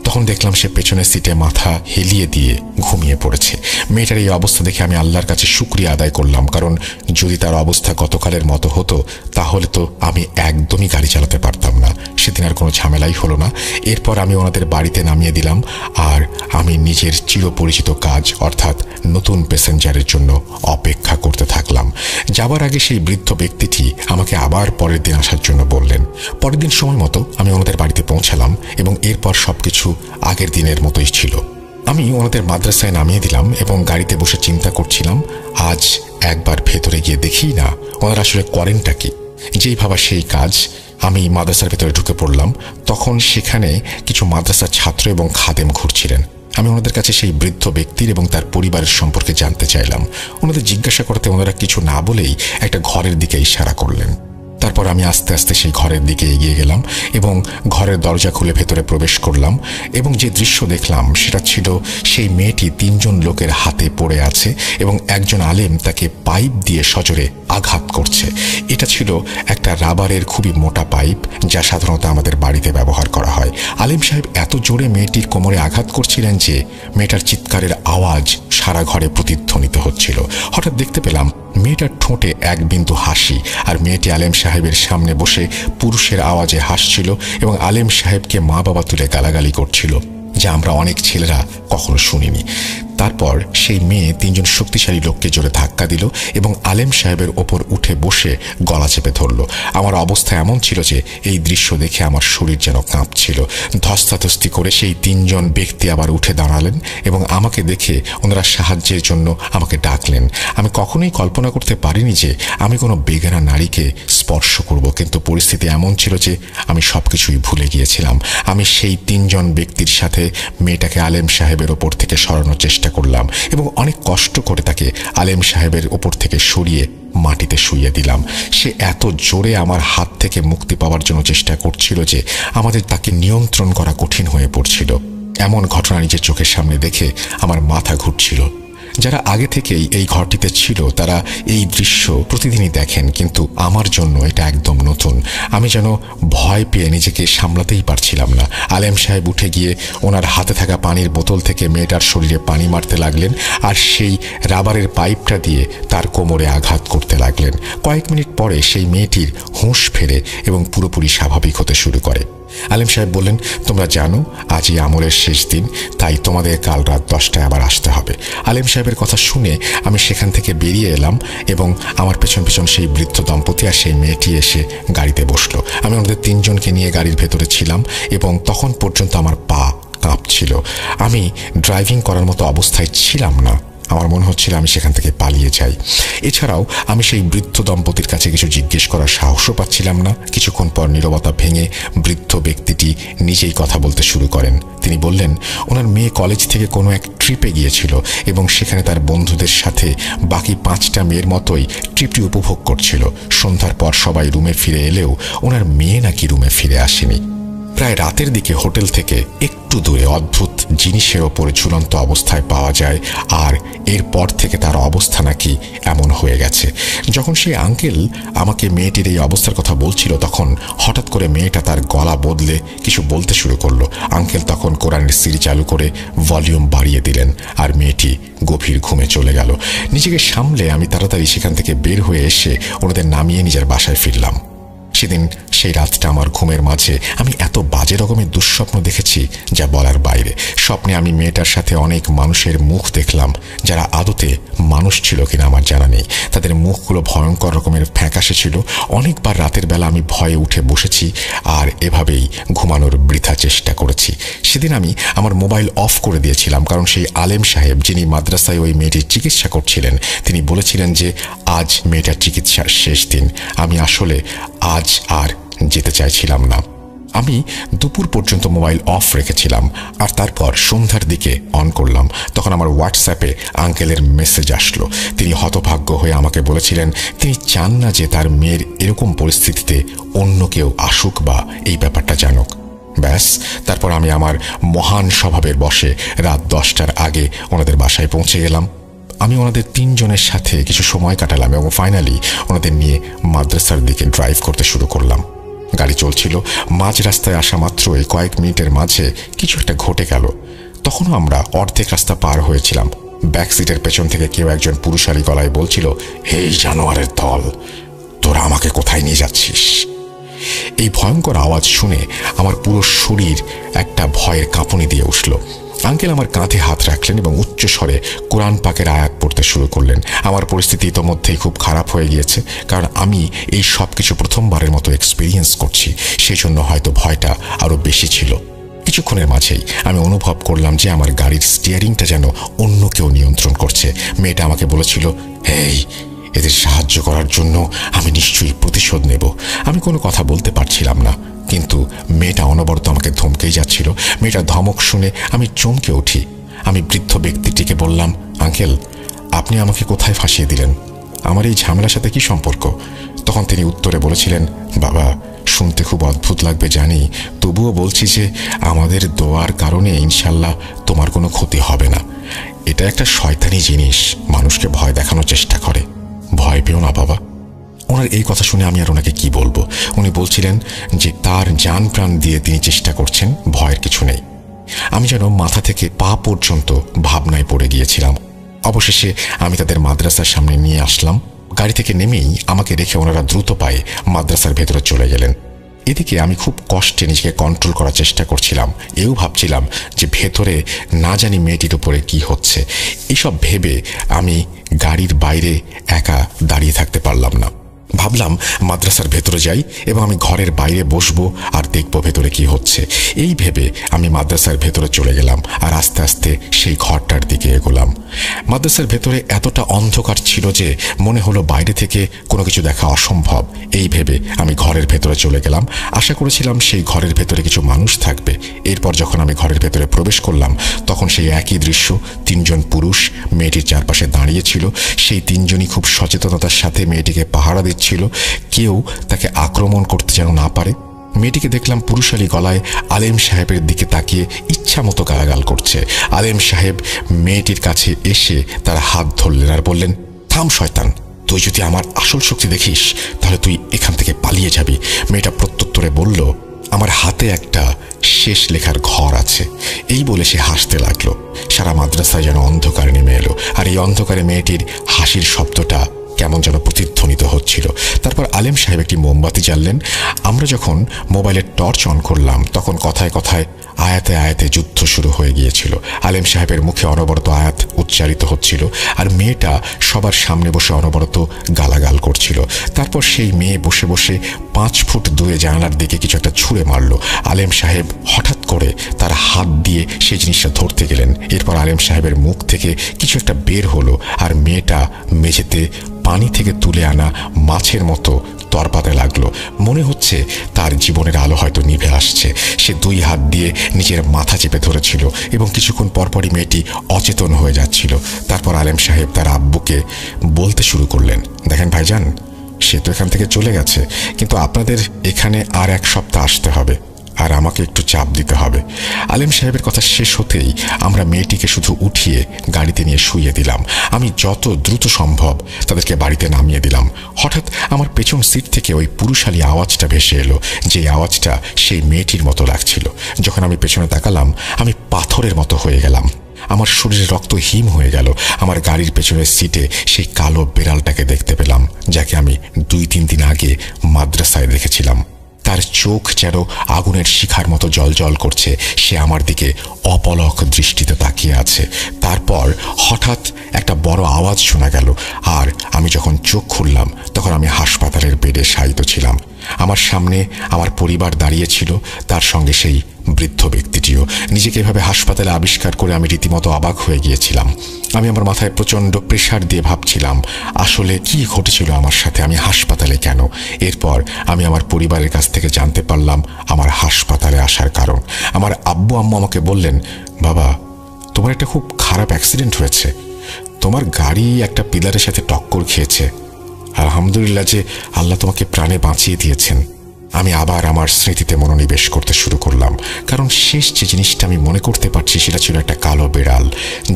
তখন দেখলাম সে পেছনের সিটে মাথা হেলিয়ে দিয়ে ঘুমিয়ে পড়েছে। মেয়েটার এই অবস্থা দেখে আমি আল্লাহর কাছে শুকরিয়া আদায় করলাম, কারণ যদি তার অবস্থা গতকালের মতো হতো তাহলে তো আমি একদমই গাড়ি চালাতে পারতাম না। সেদিন আর কোনো ঝামেলাই হলো না। এরপর আমি ওনাদের বাড়িতে নামিয়ে দিলাম আর আমি নিজের চিরপরিচিত কাজ অর্থাৎ নতুন প্যাসেঞ্জারের জন্য অপেক্ষা করতে থাকলাম। যাবার আগে সেই বৃদ্ধ ব্যক্তিটি আমাকে আবার পরের দিন আসার জন্য বললেন। পরের দিন সময় মতো আমি ওনাদের বাড়িতে পৌঁছালাম এবং এরপর সবকিছু আগের দিনের মতোই ছিল। আমি ওনাদের মাদ্রাসায় নামিয়ে দিলাম এবং গাড়িতে বসে চিন্তা করছিলাম আজ একবার ভেতরে গিয়ে দেখি না ওনারা আসলে করেনটা কি। যেই ভাবা সেই কাজ। আমি মাদ্রাসার ভেতরে ঢুকে পড়লাম। তখন সেখানে কিছু মাদ্রাসার ছাত্র এবং খাদেম ঘুরছিলেন। আমি ওনাদের কাছে সেই বৃদ্ধ ব্যক্তির এবং তার পরিবারের সম্পর্কে জানতে চাইলাম। ওনাদের জিজ্ঞাসা করতে ওনারা কিছু না বলেই একটা ঘরের দিকে ইশারা করলেন। তারপর আমি আস্তে আস্তে সেই ঘরের দিকে এগিয়ে গেলাম এবং ঘরের দরজা খুলে ভেতরে প্রবেশ করলাম এবং যে দৃশ্য দেখলাম সেটা ছিল সেই মেয়েটি 3 জন লোকের হাতে পড়ে আছে এবং একজন আলেম তাকে পাইপ দিয়ে সজোরে আঘাত করছে। এটা ছিল একটা রাবারের খুবই মোটা পাইপ, যা সাধারণত আমাদের বাড়িতে ব্যবহার করা হয়। আলেম সাহেব এত জোরে মেয়েটির কোমরে আঘাত করছিলেন যে মেয়েটার চিৎকারের আওয়াজ সারা ঘরে প্রতিধ্বনিত হচ্ছিল। হঠাৎ দেখতে পেলাম মেয়েটার ঠোঁটে এক বিন্দু হাসি, আর মেয়েটি আলেম সাহেবের সামনে বসে পুরুষের আওয়াজে হাসছিল এবং আলেম সাহেবকে মা বাবা তুলে গালাগালি করছিল, যা আমরা অনেক ছেলেরা কখনো শুনিনি। তারপর সেই মেয়ে 3 জন শক্তিশালী লোককে জোরে ধাক্কা দিল এবং আলেম সাহেবের ওপর উঠে বসে গলা চেপে ধরল। আমার অবস্থা এমন ছিল যে এই দৃশ্য দেখে আমার শরীর যেন কাঁপছিল। ধস্তাধস্তি করে সেই 3 জন ব্যক্তি আবার উঠে দাঁড়ালেন এবং আমাকে দেখে ওনারা সাহায্যের জন্য আমাকে ডাকলেন। আমি কখনোই কল্পনা করতে পারিনি যে আমি কোনো বেগানা নারীকে স্পর্শ করব, কিন্তু পরিস্থিতি এমন ছিল যে আমি সবকিছুই ভুলে গিয়েছিলাম। আমি সেই 3 জন ব্যক্তির সাথে মেয়েটাকে আলেম সাহেবের ওপর থেকে সরানোর চেষ্টা করলাম এবং অনেক কষ্ট করে তাকে আলেম সাহেবের ওপর থেকে সরিয়ে মাটিতে শুইয়ে দিলাম। সে এত জোরে আমার হাত থেকে মুক্তি পাওয়ার জন্য চেষ্টা করছিল যে আমাদের তাকে নিয়ন্ত্রণ করা কঠিন হয়ে পড়ছিল। এমন ঘটনা নিজের চোখের সামনে দেখে আমার মাথা ঘুরছিল। যারা আগে থেকেই এই ঘরটিতে ছিল তারা এই দৃশ্য প্রতিদিনই দেখেন, কিন্তু আমার জন্য এটা একদম নতুন। আমি যেন ভয় পেয়ে নিজেকে সামলাতেই পারছিলাম না। আলেম সাহেব উঠে গিয়ে ওনার হাতে থাকা পানির বোতল থেকে মেয়েটার শরীরে পানি মারতে লাগলেন আর সেই রাবারের পাইপটা দিয়ে তার কোমরে আঘাত করতে লাগলেন। কয়েক মিনিট পরে সেই মেয়েটির হুঁশ ফেরে এবং পুরোপুরি স্বাভাবিক হতে শুরু করে। আলেম সাহেব বললেন, তোমরা জানো আজই আমলের শেষ দিন, তাই তোমাদের কাল রাত 10টায় আবার আসতে হবে। আলেম সাহেবের কথা শুনে আমি সেখান থেকে বেরিয়ে এলাম এবং আমার পেছন পেছন সেই বৃদ্ধ দম্পতি আর সেই মেয়েটি এসে গাড়িতে বসলো। আমি ওদের 3 জনকে নিয়ে গাড়ির ভেতরে ছিলাম এবং তখন পর্যন্ত আমার পা কাঁপছিল। আমি ড্রাইভিং করার মতো অবস্থায় ছিলাম না। আমার মনে হচ্ছিল আমি সেখান থেকে পালিয়ে যাই। এছাড়াও আমি সেই বৃদ্ধ দম্পতির কাছে কিছু জিজ্ঞেস করার সাহসও পাচ্ছিলাম না। কিছুক্ষণ পর নীরবতা ভেঙে বৃদ্ধ ব্যক্তিটি নিজেই কথা বলতে শুরু করেন। তিনি বললেন, ওনার মেয়ে কলেজ থেকে কোনো এক ট্রিপে গিয়েছিল এবং সেখানে তার বন্ধুদের সাথে বাকি 5টা মেয়ের মতোই ট্রিপটি উপভোগ করছিল। সন্ধ্যার পর সবাই রুমে ফিরে এলেও ওনার মেয়ে নাকি রুমে ফিরে আসেনি। প্রায় রাতের দিকে হোটেল থেকে একটু দূরে অদ্ভুত জিনিসের ওপরে ঝুলন্ত অবস্থায় পাওয়া যায়, আর এরপর থেকে তার অবস্থা নাকি এমন হয়ে গেছে। যখন সেই আঙ্কেল আমাকে মেয়েটির এই অবস্থার কথা বলছিল, তখন হঠাৎ করে মেয়েটা তার গলা বদলে কিছু বলতে শুরু করলো। আঙ্কেল তখন কোরআনের সিডি চালু করে ভলিউম বাড়িয়ে দিলেন, আর মেয়েটি গভীর ঘুমে চলে গেল। নিজেকে সামলে আমি তাড়াতাড়ি সেখান থেকে বের হয়ে এসে ওনাদের নামিয়ে নিজের বাসায় ফিরলাম। সেদিন সেই রাতটা আমার ঘুমের মাঝে আমি এত বাজে রকমের দুঃস্বপ্ন দেখেছি যা বলার বাইরে। স্বপ্নে আমি মেয়েটার সাথে অনেক মানুষের মুখ দেখলাম, যারা আদতে মানুষ ছিল কিনা আমার জানা নেই। তাদের মুখগুলো ভয়ঙ্কর রকমের ফ্যাকাশে ছিল। অনেকবার রাতের বেলা আমি ভয়ে উঠে বসেছি আর এভাবেই ঘুমানোর বৃথা চেষ্টা করেছি। সেদিন আমি আমার মোবাইল অফ করে দিয়েছিলাম, কারণ সেই আলেম সাহেব যিনি মাদ্রাসায় ওই মেয়েটির চিকিৎসা করছিলেন, তিনি বলেছিলেন যে আজ মেয়েটার চিকিৎসার শেষ দিন। আমি আসলে আজ আর যেতে চাইছিলাম না। আমি দুপুর পর্যন্ত মোবাইল অফ রেখেছিলাম, আর তারপর সন্ধ্যার দিকে অন করলাম। তখন আমার হোয়াটসঅ্যাপে আঙ্কেলের মেসেজ আসলো। তিনি হতভাগ্য হয়ে আমাকে বলেছিলেন তিনি চান না যে তার মেয়ের এরকম পরিস্থিতিতে অন্য কেউ আসুক বা এই ব্যাপারটা জানুক। ব্যাস, তারপর আমি আমার মহান স্বভাবের বশে রাত 10টার আগে ওনাদের বাসায় পৌঁছে গেলাম। আমি ওনাদের 3 জনের সাথে কিছু সময় কাটালাম এবং ফাইনালি ওনাদের নিয়ে মাদ্রাসার দিকে ড্রাইভ করতে শুরু করলাম। গাড়ি চলছিল। মাঝ রাস্তায় আসা মাত্রই কয়েক মিনিটের মাঝে কিছু একটা ঘটে গেল। তখনও আমরা অর্ধেক রাস্তা পার হয়েছিলাম। ব্যাক সিটের পেছন থেকে কেউ একজন পুরুষালী গলায় বলছিল, এই জানোয়ারের দল, তোরা আমাকে কোথায় নিয়ে যাচ্ছিস? এই ভয়ঙ্কর আওয়াজ শুনে আমার পুরো শরীর একটা ভয়ের কাঁপুনি দিয়ে উঠল। আঙ্কেল আমার কাঁধে হাত রাখলেন এবং উচ্চ স্বরে কোরআন পাকের আয়াত পড়তে শুরু করলেন। আমার পরিস্থিতি ইতোমধ্যেই খুব খারাপ হয়ে গিয়েছে, কারণ আমি এই সব কিছু প্রথমবারের মতো এক্সপিরিয়েন্স করছি। সেই জন্য হয়তো ভয়টা আরও বেশি ছিল। কিছুক্ষণের মাঝেই আমি অনুভব করলাম যে আমার গাড়ির স্টিয়ারিংটা যেন অন্য কেউ নিয়ন্ত্রণ করছে। মেয়েটা আমাকে বলেছিল, এই এদের সাহায্য করার জন্য আমি নিশ্চয়ই প্রতিশোধ নেব। আমি কোনো কথা বলতে পারছিলাম না, কিন্তু মেয়েটা অনবরত আমাকে ধমকেই যাচ্ছিল। মেয়েটার ধমক শুনে আমি চমকে উঠি। আমি বৃদ্ধ ব্যক্তিটিকে বললাম, আঙ্কেল, আপনি আমাকে কোথায় ফাঁসিয়ে দিলেন? আমার এই ঝামেলার সাথে কি সম্পর্ক? তখন তিনি উত্তরে বলেছিলেন, বাবা, শুনতে খুব অদ্ভুত লাগবে জানি, তবুও বলছি যে আমাদের দোয়ার কারণে ইনশাল্লাহ তোমার কোনো ক্ষতি হবে না। এটা একটা শয়তানি জিনিস, মানুষকে ভয় দেখানোর চেষ্টা করে। ভয় পেও না বাবা। ওনার এই কথা শুনে আমি আর ওনাকে কি বলবো। উনি বলছিলেন যে তার জান প্রাণ দিয়ে তিনি চেষ্টা করছেন, ভয়ের কিছু নেই। আমি যেন মাথা থেকে পা পর্যন্ত ভাবনায় পড়ে গিয়েছিলাম। অবশেষে আমি তাদের মাদ্রাসার সামনে নিয়ে আসলাম। গাড়ি থেকে নেমেই আমাকে রেখে ওনারা দ্রুত পায়ে মাদ্রাসার ভেতরে চলে গেলেন। এদিকে আমি খুব কষ্টে নিজেকে কন্ট্রোল করার চেষ্টা করছিলাম। এও ভাবছিলাম যে ভেতরে না জানি মেয়েটির উপরে কি হচ্ছে। এইসব ভেবে আমি গাড়ির বাইরে একা দাঁড়িয়ে থাকতে পারলাম না। ভাবলাম মাদ্রাসার ভেতরে যাই এবং আমি ঘরের বাইরে বসবো আর দেখবো ভেতরে কি হচ্ছে। এই ভেবে আমি মাদ্রাসার ভেতরে চলে গেলাম আর আস্তে আস্তে সেই ঘরটার দিকে এগোলাম। মাদ্রাসার ভেতরে এতটা অন্ধকার ছিল যে মনে হলো বাইরে থেকে কোনো কিছু দেখা অসম্ভব। এই ভেবে আমি ঘরের ভেতরে চলে গেলাম। আশা করেছিলাম সেই ঘরের ভেতরে কিছু মানুষ থাকবে। এরপর যখন আমি ঘরের ভেতরে প্রবেশ করলাম, তখন সেই একই দৃশ্য। 3 জন পুরুষ মেয়েটির চারপাশে দাঁড়িয়েছিল। সেই 3 জনই খুব সচেতনতার সাথে মেয়েটিকে পাহারা দিচ্ছিল, কেউ তাকে আক্রমণ করতে যেন না পারে। মেয়েটিকে দেখলাম পুরুষালী গলায় আলেম সাহেবের দিকে তাকিয়ে ইচ্ছা মতো গালাগাল করছে। আলেম সাহেব মেয়েটির কাছে এসে তার হাত ধরলেন আর বললেন, থাম শয়তান, তুই যদি আমার আসল শক্তি দেখিস তাহলে তুই এখান থেকে পালিয়ে যাবি। মেয়েটা প্রত্যুত্তরে বলল, আমার হাতে একটা শেষ লেখার ঘর আছে। এই বলে সে হাসতে লাগলো। সারা মাদ্রাসায় যেন অন্ধকার নেমে এলো, আর এই অন্ধকারে মেয়েটির হাসির শব্দটা কেমন যেন প্রতিধ্বনিত হচ্ছিল। তারপর আলেম সাহেব একটি মোমবাতি জ্বাললেন। আমরা যখন মোবাইলের টর্চ অন করলাম, তখন কথায় কথায় আয়াতে আয়াতে যুদ্ধ শুরু হয়ে গিয়েছিল। আলেম সাহেবের মুখে অনবরত আয়াত উচ্চারিত হচ্ছিল, আর মেয়েটা সবার সামনে বসে অনবরত গালাগাল করছিল। তারপর সেই মেয়ে বসে বসে 5 ফুট দূরে জানালার দিকে কিছু একটা ছুঁড়ে মারল। আলেম সাহেব হঠাৎ করে তার হাত দিয়ে সেই জিনিসটা ধরতে গেলেন। এরপর আলেম সাহেবের মুখ থেকে কিছু একটা বের হলো, আর মেয়েটা মেঝেতে পানি থেকে তুলে আনা মাছের মতো তরপাতে লাগলো। মনে হচ্ছে তার জীবনের আলো হয়তো নিভে আসছে। সে 2 হাত দিয়ে নিজের মাথা চেপে ধরেছিল এবং কিছুক্ষণ পরপরই মেয়েটি অচেতন হয়ে যাচ্ছিল। তারপর আলেম সাহেব তার আব্বুকে বলতে শুরু করলেন, দেখেন ভাইজান, সে তো এখান থেকে চলে গেছে, কিন্তু আপনাদের এখানে আর 1 সপ্তাহ আসতে হবে। আর আমাকে একটু চাপ দিতে হবে। আলেম সাহেবের কথা শেষ হতেই আমরা মেয়েটিকে শুধু উঠিয়ে গাড়িতে নিয়ে শুইয়ে দিলাম। আমি যত দ্রুত সম্ভব তাদেরকে বাড়িতে নামিয়ে দিলাম। হঠাৎ আমার পেছন সিট থেকে ওই পুরুষালী আওয়াজটা ভেসে এলো, যে আওয়াজটা সেই মেয়েটির মতো লাগছিল। যখন আমি পেছনে তাকালাম, আমি পাথরের মতো হয়ে গেলাম। আমার শরীরে রক্ত হিম হয়ে গেল। আমার গাড়ির পেছনের সিটে সেই কালো বেড়ালটাকে দেখতে পেলাম, যাকে আমি 2-3 দিন আগে মাদ্রাসায় দেখেছিলাম। তার চোখ যেন আগুনের শিখার মতো জ্বলজ্বল করছে। সে আমার দিকে অপলক দৃষ্টিতে তাকিয়ে আছে। তারপর হঠাৎ একটা বড় আওয়াজ শোনা গেল, আর আমি যখন চোখ খুললাম তখন আমি হাসপাতালের বেডে শায়িত ছিলাম। আমার সামনে আমার পরিবার দাঁড়িয়ে ছিল, তার সঙ্গে সেই বৃদ্ধ ব্যক্তিটিও। নিজেকে এভাবে হাসপাতালে আবিষ্কার করে আমি রীতিমতো অবাক হয়ে গিয়েছিলাম। আমি আমার মাথায় প্রচণ্ড প্রেশার দিয়ে ভাবছিলাম আসলে কি ঘটেছিল আমার সাথে, আমি হাসপাতালে কেন। এরপর আমি আমার পরিবারের কাছ থেকে জানতে পারলাম আমার হাসপাতালে আসার কারণ। আমার আব্বু আম্মু আমাকে বললেন, বাবা, তোমার একটা খুব খারাপ অ্যাক্সিডেন্ট হয়েছে, তোমার গাড়ি একটা পিলারের সাথে টক্কর খেয়েছে। আলহামদুলিল্লাহ যে আল্লাহ তোমাকে প্রাণে বাঁচিয়ে দিয়েছেন। আমি আবার আমার স্মৃতিতে মনোনিবেশ করতে শুরু করলাম, কারণ শেষ যে জিনিসটা আমি মনে করতে পারছি সেটা ছিল একটা কালো বেড়াল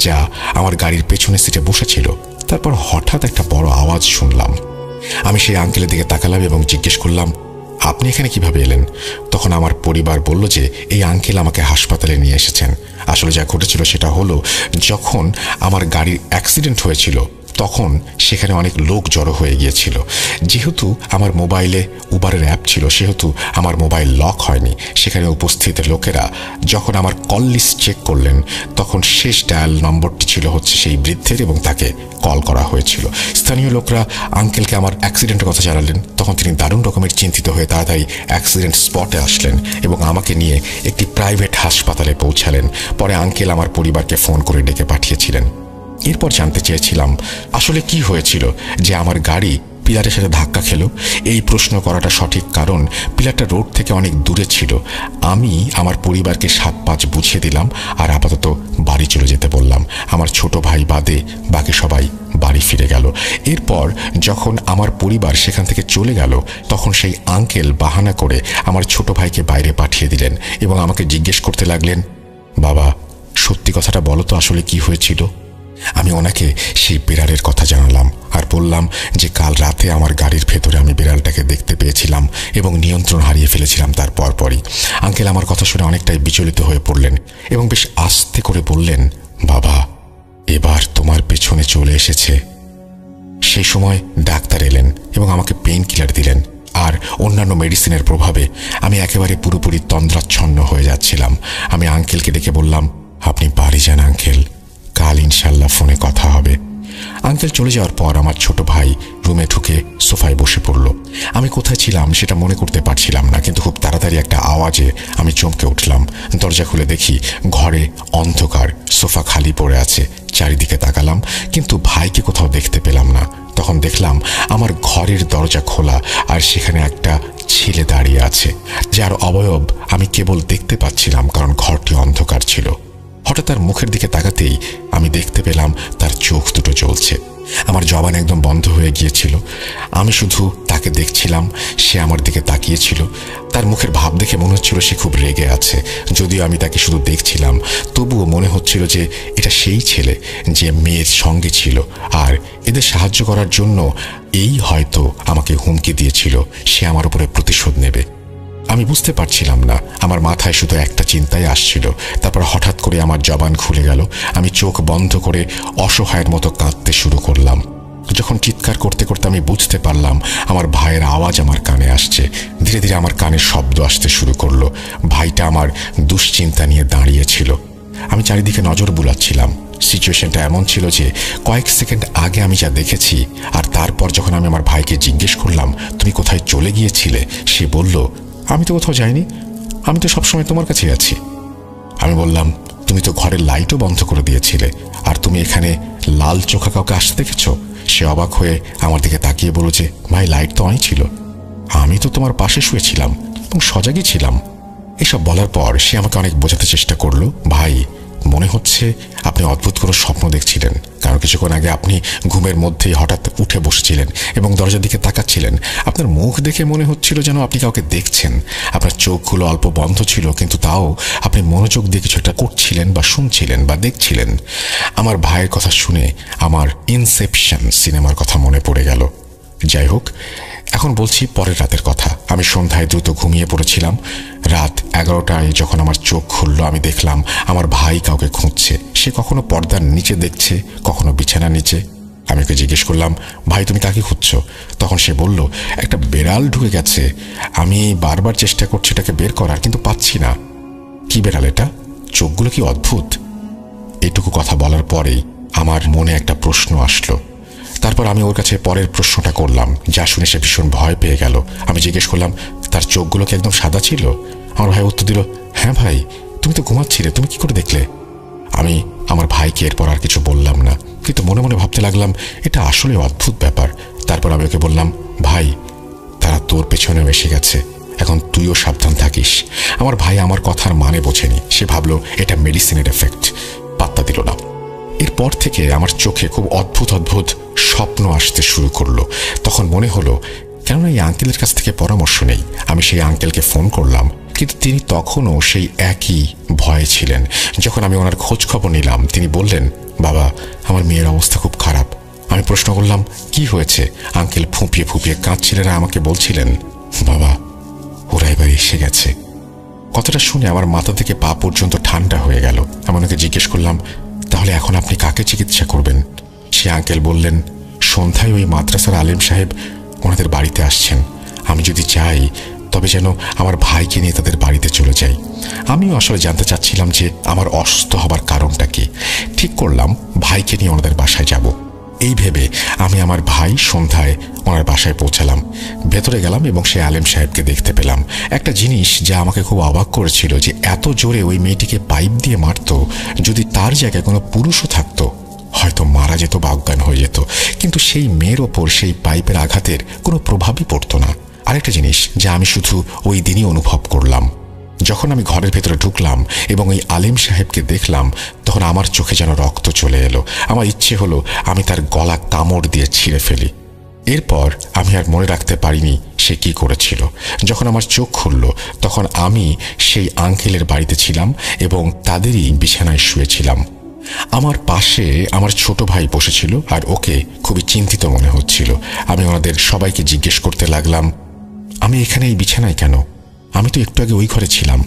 যা আমার গাড়ির পেছনে সিটে বসেছিল। তারপর হঠাৎ একটা বড় আওয়াজ শুনলাম। আমি সেই আঙ্কেলের দিকে তাকালাম এবং জিজ্ঞেস করলাম, আপনি এখানে কিভাবে এলেন? তখন আমার পরিবার বলল যে এই আঙ্কেল আমাকে হাসপাতালে নিয়ে এসেছেন। আসলে যা ঘটেছিল সেটা হলো, যখন আমার গাড়ির অ্যাক্সিডেন্ট হয়েছিল তখন সেখানে অনেক লোক জড়ো হয়ে গিয়েছিল। যেহেতু আমার মোবাইলে উবারের অ্যাপ ছিল, সেহেতু আমার মোবাইল লক হয়নি। সেখানে উপস্থিত লোকেরা যখন আমার কল লিস্ট চেক করলেন, তখন শেষ ডায়াল নম্বরটি ছিল হচ্ছে সেই বৃদ্ধের এবং তাকে কল করা হয়েছিল। স্থানীয় লোকরা আঙ্কেলকে আমার অ্যাক্সিডেন্টের কথা জানালেন। তখন তিনি দারুণ রকমের চিন্তিত হয়ে তাড়াতাড়ি অ্যাক্সিডেন্ট স্পটে আসলেন এবং আমাকে নিয়ে একটি প্রাইভেট হাসপাতালে পৌঁছালেন। পরে আঙ্কেল আমার পরিবারকে ফোন করে ডেকে পাঠিয়েছিলেন। এরপর জানতে চেয়েছিলাম আসলে কি হয়েছিল যে আমার গাড়ি পিলারের সাথে ধাক্কা খেল। এই প্রশ্ন করাটা সঠিক, কারণ পিলারটা রোড থেকে অনেক দূরে ছিল। আমি আমার পরিবারকে 7-5 বুঝিয়ে দিলাম আর আপাতত বাড়ি চলে যেতে বললাম। আমার ছোট ভাই বাদে বাকি সবাই বাড়ি ফিরে গেল। এরপর যখন আমার পরিবার সেখান থেকে চলে গেল, তখন সেই আঙ্কেল বাহানা করে আমার ছোট ভাইকে বাইরে পাঠিয়ে দিলেন এবং আমাকে জিজ্ঞেস করতে লাগলেন, বাবা, সত্যি কথাটা বলো তো আসলে কি হয়েছিল? আমি ওনাকে সেই বিড়ালের কথা জানালাম আর বললাম যে কাল রাতে আমার গাড়ির ভেতরে আমি বিড়ালটাকে দেখতে পেয়েছিলাম এবং নিয়ন্ত্রণ হারিয়ে ফেলেছিলাম তার পরপরই। আঙ্কেল আমার কথা শুনে অনেকটাই বিচলিত হয়ে পড়লেন এবং বেশ আস্তে করে বললেন, বাবা, এবার তোমার পেছনে চলে এসেছে। সেই সময় ডাক্তার এলেন এবং আমাকে পেইন কিলার দিলেন, আর অন্যান্য মেডিসিনের প্রভাবে আমি একেবারে পুরোপুরি তন্দ্রাচ্ছন্ন হয়ে যাচ্ছিলাম। আমি আঙ্কেলকে ডেকে বললাম, আপনি বাড়ি যান আঙ্কেল, কাল ইনশাল্লাহ ফোনে কথা হবে। আঙ্কেল চলে যাওয়ার পর আমার ছোট ভাই রুমে ঢুকে সোফায় বসে পড়ল। আমি কোথায় ছিলাম সেটা মনে করতে পারছিলাম না, কিন্তু খুব তাড়াতাড়ি একটা আওয়াজে আমি চমকে উঠলাম। দরজা খুলে দেখি ঘরে অন্ধকার, সোফা খালি পড়ে আছে। চারিদিকে তাকালাম কিন্তু ভাইকে কোথাও দেখতে পেলাম না। তখন দেখলাম আমার ঘরের দরজা খোলা আর সেখানে একটা ছেলে দাঁড়িয়ে আছে, যার অবয়ব আমি কেবল দেখতে পাচ্ছিলাম কারণ ঘরটি অন্ধকার ছিল। হঠাৎ তার মুখের দিকে তাকাতেই আমি দেখতে পেলাম তার চোখ দুটো জ্বলছে। আমার জবান একদম বন্ধ হয়ে গিয়েছিল। আমি শুধু তাকে দেখছিলাম, সে আমার দিকে তাকিয়েছিল। তার মুখের ভাব দেখে মনে হচ্ছিল সে খুব রেগে আছে। যদিও আমি তাকে শুধু দেখছিলাম, তবুও মনে হচ্ছিল যে এটা সেই ছেলে যে মেয়ের সঙ্গে ছিল, আর এদের সাহায্য করার জন্য এই হয়তো আমাকে হুমকি দিয়েছিল সে আমার উপরে প্রতিশোধ নেবে। আমি বুঝতে পারছিলাম না, আমার মাথায় শুধু একটা চিন্তাই আসছিল। তারপর হঠাৎ করে আমার জবান খুলে গেল। আমি চোখ বন্ধ করে অসহায়ের মতো কাঁদতে শুরু করলাম। যখন চিৎকার করতে করতে আমি বুঝতে পারলাম আমার ভাইয়ের আওয়াজ আমার কানে আসছে। ধীরে ধীরে আমার কানে শব্দ আসতে শুরু করলো। ভাইটা আমার দুশ্চিন্তা নিয়ে দাঁড়িয়েছিল। আমি চারিদিকে নজর বুলাচ্ছিলাম। সিচুয়েশনটা এমন ছিল যে কয়েক সেকেন্ড আগে আমি যা দেখেছি, আর তারপর যখন আমি আমার ভাইকে জিজ্ঞেস করলাম তুমি কোথায় চলে গিয়েছিলে, সে বলল, আমি তো কোথাও যাইনি, আমি তো সবসময় তোমার কাছেই আছি। আমি বললাম, তুমি তো ঘরের লাইটও বন্ধ করে দিয়েছিলে, আর তুমি এখানে লাল চোখা কাউকে আসতে দেখেছো? সে অবাক হয়ে আমার দিকে তাকিয়ে বলল যে ভাই, লাইট তো অনই ছিল, আমি তো তোমার পাশে শুয়েছিলাম এবং সজাগই ছিলাম। এসব বলার পর সে আমাকে অনেক বোঝাতে চেষ্টা করলো, ভাই মনে হচ্ছে আপনি অদ্ভুত কোনো স্বপ্ন দেখছিলেন, কারণ কিছুক্ষণ আগে আপনি ঘুমের মধ্যেই হঠাৎ উঠে বসেছিলেন এবং দরজার দিকে তাকাচ্ছিলেন। আপনার মুখ দেখে মনে হচ্ছিল যেন আপনি কাউকে দেখছেন। আপনার চোখগুলো অল্প বন্ধ ছিল, কিন্তু তাও আপনি মনোযোগ দিয়ে কিছু একটা করছিলেন বা শুনছিলেন বা দেখছিলেন। আমার ভাইয়ের কথা শুনে আমার ইনসেপশন সিনেমার কথা মনে পড়ে গেল। যাই হোক, এখন বলছি পরের রাতের কথা। আমি সন্ধ্যায় দ্রুত ঘুমিয়ে পড়েছিলাম। রাত 11টায় যখন আমার চোখ খুলল, আমি দেখলাম আমার ভাই কাউকে খুঁজছে। সে কখনো পর্দার নিচে দেখছে, কখনো বিছানার নিচে। আমি ওকে জিজ্ঞেস করলাম, ভাই তুমি কাকে খুঁজছো? তখন সে বলল, একটা বেড়াল ঢুকে গেছে। আমি বারবার চেষ্টা করছি এটাকে বের করার, কিন্তু পাচ্ছি না। কি বেড়াল এটা? চোখগুলো কি অদ্ভুত। এটুকু কথা বলার পরেই আমার মনে একটা প্রশ্ন আসলো। তারপর আমি ওর কাছে পরের প্রশ্নটা করলাম, যা শুনে সে ভীষণ ভয় পেয়ে গেল। আমি জিজ্ঞেস করলাম, তার চোখগুলো কি একদম সাদা ছিল? আমার ভাই উত্তর দিল, হ্যাঁ ভাই, তুমি তো ঘুমাচ্ছিলে, তুমি কি করে দেখলে? আমি আমার ভাইকে এরপর আর কিছু বললাম না, কিন্তু মনে মনে ভাবতে লাগলাম এটা আসলে অদ্ভুত ব্যাপার। তারপর আমি ওকে বললাম, ভাই তারা তোর পেছনেও এসে গেছে, এখন তুইও সাবধান থাকিস। আমার ভাই আমার কথার মানে বোঝেনি। সে ভাবলো এটা মেডিসিনের এফেক্ট, পাত্তা দিল না। এরপর থেকে আমার চোখে খুব অদ্ভুত অদ্ভুত স্বপ্ন আসতে শুরু করলো। তখন মনে হলো, কেননা এই আঙ্কেলের কাছ থেকে পরামর্শ নেই। আমি সেই আঙ্কেলকে ফোন করলাম, কিন্তু তিনি তখনও সেই একই ভয়ে ছিলেন। যখন আমি ওনার খোঁজ খবর নিলাম, তিনি বললেন, বাবা আমার মেয়ের অবস্থা খুব খারাপ। আমি প্রশ্ন করলাম, কি হয়েছে? আঙ্কেল ফুঁপিয়ে ফুঁপিয়ে কাঁদছিলেন আর আমাকে বলছিলেন, বাবা ওরা এবার এসে গেছে। কথাটা শুনে আমার মাথা থেকে পা পর্যন্ত ঠান্ডা হয়ে গেল। আমি ওনাকে জিজ্ঞেস করলাম, তাহলে এখন আপনি কাকে চিকিৎসা করবেন? সে আঙ্কেল বললেন, সন্ধ্যায় ওই মাদ্রাসার আলেম সাহেব ওনাদের বাড়িতে আসছেন। আমি যদি চাই তবে যেন আমার ভাইকে নিয়ে তাদের বাড়িতে চলে যাই। আমিও আসলে জানতে চাচ্ছিলাম যে আমার অসুস্থ হবার কারণটা কি। ঠিক করলাম ভাইকে নিয়ে ওনাদের বাসায় যাব। এই ভেবে আমি আমার ভাই সন্ধ্যায় ওনার বাসায় পৌঁছালাম। ভেতরে গেলাম এবং সে আলেম সাহেবকে দেখতে পেলাম। একটা জিনিস যা আমাকে খুব অবাক করেছিল, যে এত জোরে ওই মেয়েটিকে পাইপ দিয়ে মারত, যদি তার জায়গায় কোনো পুরুষও থাকতো হয়তো মারা যেত বা অজ্ঞান হয়ে যেত, কিন্তু সেই মেয়ের ওপর সেই পাইপের আঘাতের কোনো প্রভাবই পড়তো না। আরেকটা জিনিস যা আমি শুধু ওই দিনই অনুভব করলাম, যখন আমি ঘরের ভেতরে ঢুকলাম এবং ওই আলেম সাহেবকে দেখলাম, তখন আমার চোখে যেন রক্ত চলে এলো। আমার ইচ্ছে হলো আমি তার গলা কামড় দিয়ে ছিঁড়ে ফেলি। এরপর আমি আর মনে রাখতে পারিনি সে কি করেছিল। যখন আমার চোখ খুলল, তখন আমি সেই আঙ্কেলের বাড়িতে ছিলাম এবং তাদেরই বিছানায় শুয়েছিলাম। আমার পাশে আমার ছোট ভাই বসেছিল আর ওকে খুবই চিন্তিত মনে হচ্ছিল। আমি ওনাদের সবাইকে জিজ্ঞেস করতে লাগলাম, আমি এখানে এই বিছানায় কেন? আমি তো একটু আগে ওই ঘরে ছিলাম।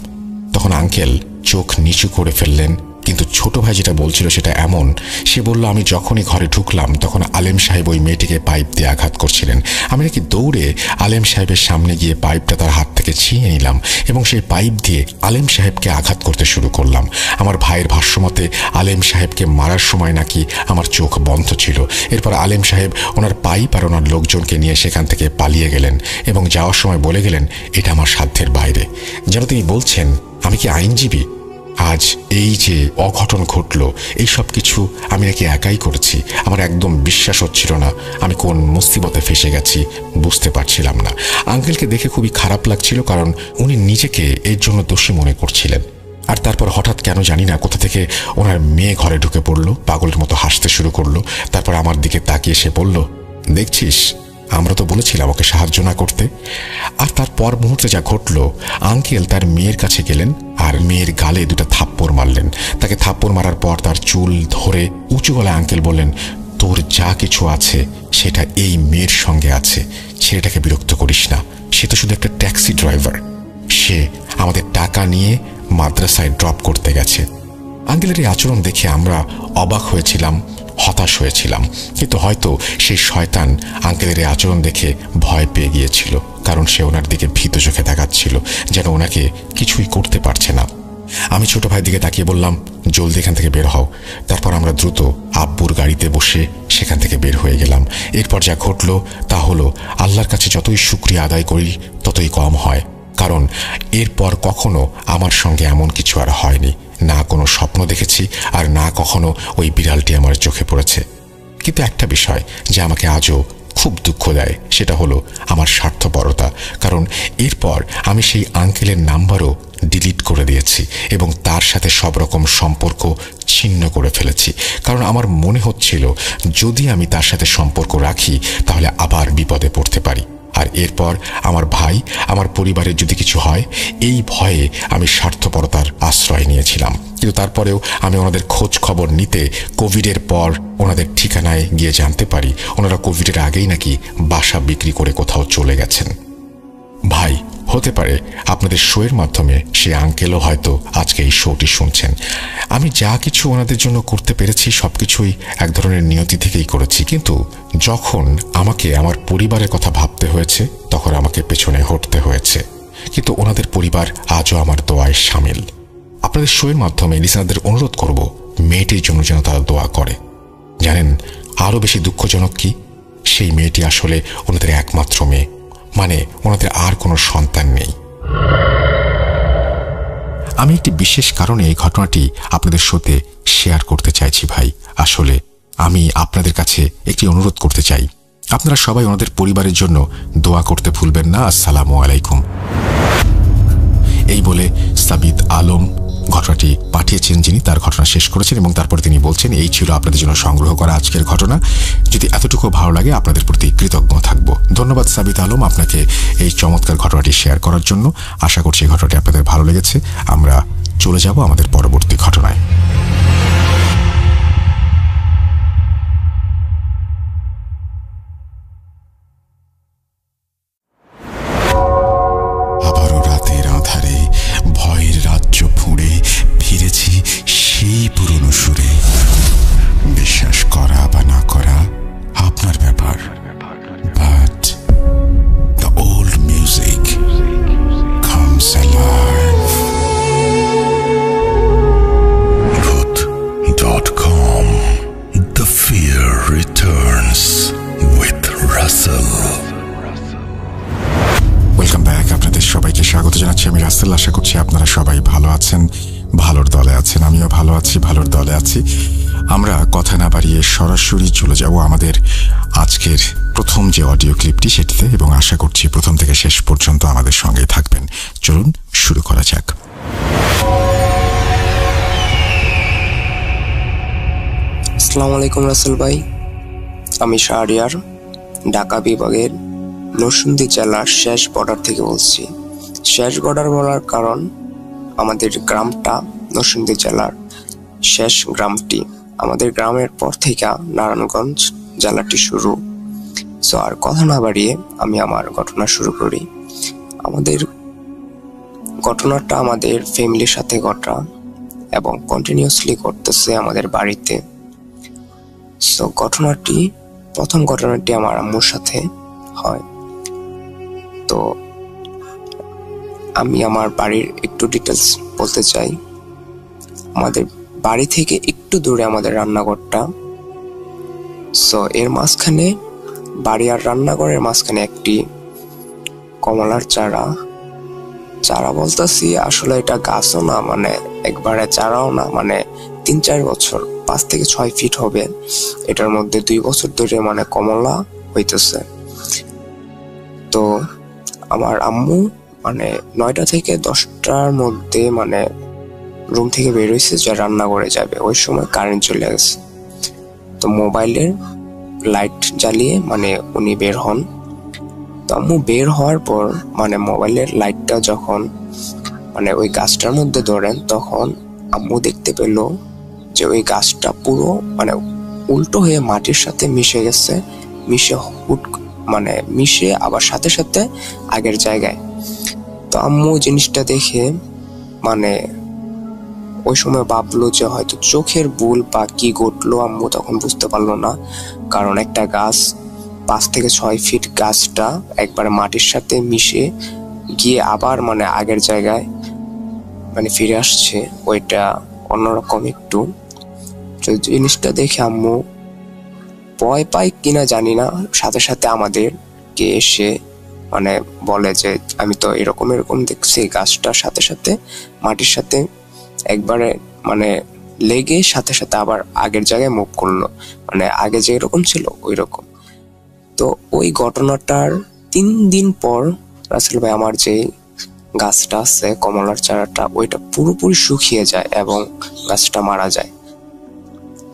তখন আঙ্কেল চোখ নিচু করে ফেললেন, কিন্তু ছোট ভাই যেটা বলছিল সেটা এমন। সে বলল, আমি যখনই ঘরে ঢুকলাম তখন আলেম সাহেব ওই মেয়েটিকে পাইপ দিয়ে আঘাত করছিলেন। আমি নাকি দৌড়ে আলেম সাহেবের সামনে গিয়ে পাইপটা তার হাত থেকে ছিনিয়ে নিলাম এবং সেই পাইপ দিয়ে আলেম সাহেবকে আঘাত করতে শুরু করলাম। আমার ভাইয়ের ভাষ্যমতে আলেম সাহেবকে মারার সময় নাকি আমার চোখ বন্ধ ছিল। এরপর আলেম সাহেব ওনার পাইপ আর ওনার লোকজনকে নিয়ে সেখান থেকে পালিয়ে গেলেন এবং যাওয়ার সময় বলে গেলেন, এটা আমার সাধ্যের বাইরে। যেন তিনি বলছেন, আমি কি আইনজীবী? আজ এই যে অঘটন ঘটল, এই সব কিছু আমি নাকি একাই করেছি। আমার একদম বিশ্বাস হচ্ছিল না আমি কোন মুসিবতে ফেসে গেছি, বুঝতে পারছিলাম না। আঙ্কেলকে দেখে খুবই খারাপ লাগছিল, কারণ উনি নিজেকে এর জন্য দোষী মনে করছিলেন। আর তারপর হঠাৎ কেন জানি না কোথা থেকে ওনার মেয়ে ঘরে ঢুকে পড়লো, পাগলের মতো হাসতে শুরু করলো। তারপর আমার দিকে তাকিয়ে সে বলল, দেখছিস আমরা তো বলেছিলাম ওকে সাহায্য না করতে। আর তারপর মুহূর্তে যা ঘটল, আঙ্কেল তার মেয়ের কাছে গেলেন আর মেয়ের গালে দুটো থাপ্পড় মারলেন। তাকে থাপ্পড় মারার পর তার চুল ধরে উঁচু গলায় আঙ্কেল বললেন, তোর যা কিছু আছে সেটা এই মেয়ের সঙ্গে আছে, ছেলেটাকে বিরক্ত করিস না, সে তো শুধু একটা ট্যাক্সি ড্রাইভার, সে আমাদের টাকা নিয়ে মাদ্রাসায় ড্রপ করতে গেছে। আঙ্কেলের এই আচরণ দেখে আমরা অবাক হয়েছিলাম, হতাশ হয়েছিলাম, কিন্তু হয়তো সেই শয়তান আঙ্কেলের এই আচরণ দেখে ভয় পেয়ে গিয়েছিল, কারণ সে ওনার দিকে ভীত চোখে তাকাচ্ছিল, যেন ওনাকে কিছুই করতে পারছে না। আমি ছোট ভাইয়ের দিকে তাকিয়ে বললাম, জলদি এখান থেকে বের হও। তারপর আমরা দ্রুত আব্বুর গাড়িতে বসে সেখান থেকে বের হয়ে গেলাম। এরপর যা ঘটল তা হলো, আল্লাহর কাছে যতই শুকরিয়া আদায় করি ততই কম হয়, কারণ এরপর কখনো আমার সঙ্গে এমন কিছু আর হয়নি। না কোনো স্বপ্ন দেখেছি আর না কখনো ওই বিড়ালটি আমার চোখে পড়েছে। কিন্তু একটা বিষয় যা আমাকে আজও খুব দুঃখ দেয় সেটা হলো আমার স্বার্থপরতা। কারণ এরপর আমি সেই আঙ্কেলের নাম্বারও ডিলিট করে দিয়েছি এবং তার সাথে সব রকম সম্পর্ক ছিন্ন করে ফেলেছি। কারণ আমার মনে হচ্ছিল যদি আমি তার সাথে সম্পর্ক রাখি তাহলে আবার বিপদে পড়তে পারি। আর এরপর আমার ভাই, আমার পরিবারের যদি কিছু হয়, এই ভয়ে আমি স্বার্থপরতার আশ্রয় নিয়েছিলাম। কিন্তু তারপরেও আমি ওনাদের খোঁজ খবর নিতে কোভিডের পর ওনাদের ঠিকানায় গিয়ে জানতে পারি ওনারা কোভিডের আগেই নাকি বাসা বিক্রি করে কোথাও চলে গেছেন। ভাই, হতে পারে আপনাদের শোয়ের মাধ্যমে সে আঙ্কেলও হয়তো আজকে এই শোটি শুনছেন। আমি যা কিছু ওনাদের জন্য করতে পেরেছি সবকিছুই এক ধরনের নিয়তি থেকেই করেছি, কিন্তু যখন আমাকে আমার পরিবারের কথা ভাবতে হয়েছে তখন আমাকে পেছনে হটতে হয়েছে। কিন্তু ওনাদের পরিবার আজও আমার দোয়ায় সামিল। আপনাদের শোয়ের মাধ্যমে লিসনারদের অনুরোধ করব মেয়েটির জন্য যেন তারা দোয়া করে। জানেন আরও বেশি দুঃখজনক কি, সেই মেয়েটি আসলে ওনাদের একমাত্র মেয়ে, মানে ওনাদের আর কোনো সন্তান নেই। আমি একটি বিশেষ কারণে এই ঘটনাটি আপনাদের সাথে শেয়ার করতে চাইছি ভাই। আসলে আমি আপনাদের কাছে একটি অনুরোধ করতে চাই, আপনারা সবাই ওনাদের পরিবারের জন্য দোয়া করতে ভুলবেন না। আসসালামু আলাইকুম। এই বলে সাবিত আলম ঘটনাটি পাঠিয়েছেন, যিনি তার ঘটনা শেষ করেছেন এবং তারপরে তিনি বলছেন এই ছিল আপনাদের জন্য সংগ্রহ করা আজকের ঘটনা। যদি এতটুকু ভালো লাগে আপনাদের প্রতি কৃতজ্ঞ থাকব। ধন্যবাদ সাবিত আলম আপনাকে এই চমৎকার ঘটনাটি শেয়ার করার জন্য। আশা করছি এই ঘটনাটি আপনাদের ভালো লেগেছে। আমরা চলে যাব আমাদের পরবর্তী ঘটনায়। আবারও রাতের আঁধারে ভয়ের রাজ্য ফুঁড়ে ফিরেছি সেই পুরনো সুরে। বিশ্বাস করা বা না করা আপনার ব্যাপার, but the old music comes alive. Truth.com. The fear returns with Russell. Welcome back. আপনাদের সবাইকে স্বাগত জানাচ্ছি আমি রাসেল। আশা করছি আপনারা সবাই ভালো আছেন, ভালোর দলে আছেন। আমিও ভালো আছি, ভালোর দলে আছি। আমরা কথা না বাড়িয়ে সরাসরি চলে যাব আমাদের আজকের প্রথম যে অডিও ক্লিপটি সেটিতে, এবং আশা করছি প্রথম থেকে শেষ পর্যন্ত আমাদের সঙ্গেই থাকবেন। চলুন শুরু করা যাক। আসসালামু আলাইকুম রাসেল ভাই, আমি শাহরিয়ার, ঢাকা বিভাগের নরসিংদী জেলার শেষ বর্ডার থেকে বলছি। শেষ বর্ডার বলার কারণ আমাদের গ্রামটা নরসিংদী জেলার শেষ গ্রামটি। আমাদের গ্রামের পর থেকে নারায়ণগঞ্জ জেলাটি শুরু। সো আর কথা না বাড়িয়ে আমি আমার ঘটনা শুরু করি। আমাদের ঘটনাটা আমাদের ফ্যামিলির সাথে ঘটা এবং কন্টিনিউয়াসলি করতেছে আমাদের বাড়িতে। সো প্রথম ঘটনাটি আমার আম্মুর সাথে হয়। তো আমি আমার বাড়ির একটু ডিটেলস বলতে চাই। আমাদের বাড়ি থেকে একটু দূরে আমাদের রান্নাঘরটা। সো এর মাঝখানে, বাড়ি আর রান্নাঘরের মাঝখানে একটি কমলার চারা বলতেছি, আসলে এটা গাছও না, মানে একবারে চারাও না, মানে 3-4 বছর, 5 থেকে 6 ফিট হবে। এটার মধ্যে 2 বছর ধরে মানে কমলা হইতেছে। তো আমার আম্মু মানে 9টা থেকে 10টার মধ্যে মানে রুম থেকে বের হয়েছে যে রান্নাঘরে যাবে। ওই সময় কারেন্ট চলে গেছে। তো মোবাইলের লাইট জ্বালিয়ে মানে উনি বের হন। তো আম্মু বের হওয়ার পর মানে মোবাইলের লাইটটা যখন মানে ওই গাছটার মধ্যে ধরেন, তখন আম্মু দেখতে পেল যে ওই গাছটা পুরো মানে উল্টো হয়ে মাটির সাথে মিশে গেছে। মিশে আবার সাথে সাথে আগের জায়গায়। তো আম্মু জিনিসটা দেখে মানে ওই সময় ভাবলো যে হয়তো চোখের ভুল বা কি ঘটলো, আম্মু তখন বুঝতে পারলো না। কারণ একটা গাছ 5 থেকে 6 ফিট, গাছটা একবার মাটির সাথে মিশে গিয়ে আবার মানে আগের জায়গায় মানে ফিরে আসছে, ওইটা অন্যরকম একটু। তো জিনিসটা দেখে আম্মু ভয় পায় কিনা জানি না, সাথে সাথে আমাদেরকে এসে মানে বলে যে আমি তো এরকম দেখছি। গাছটার সাথে সাথে মাটির সাথে একবারে মানে লেগে সাথে সাথে আবার আগের জায়গায় মুভ করলো, মানে আগে যে এরকম ছিল ওই রকম। তো তো ওই ঘটনাটার 3 দিন পর রাসেল ভাই আমার যে গাছটা আছে কমলার চারাটা, ওইটা পুরোপুরি শুকিয়ে যায় এবং গাছটা মারা যায়।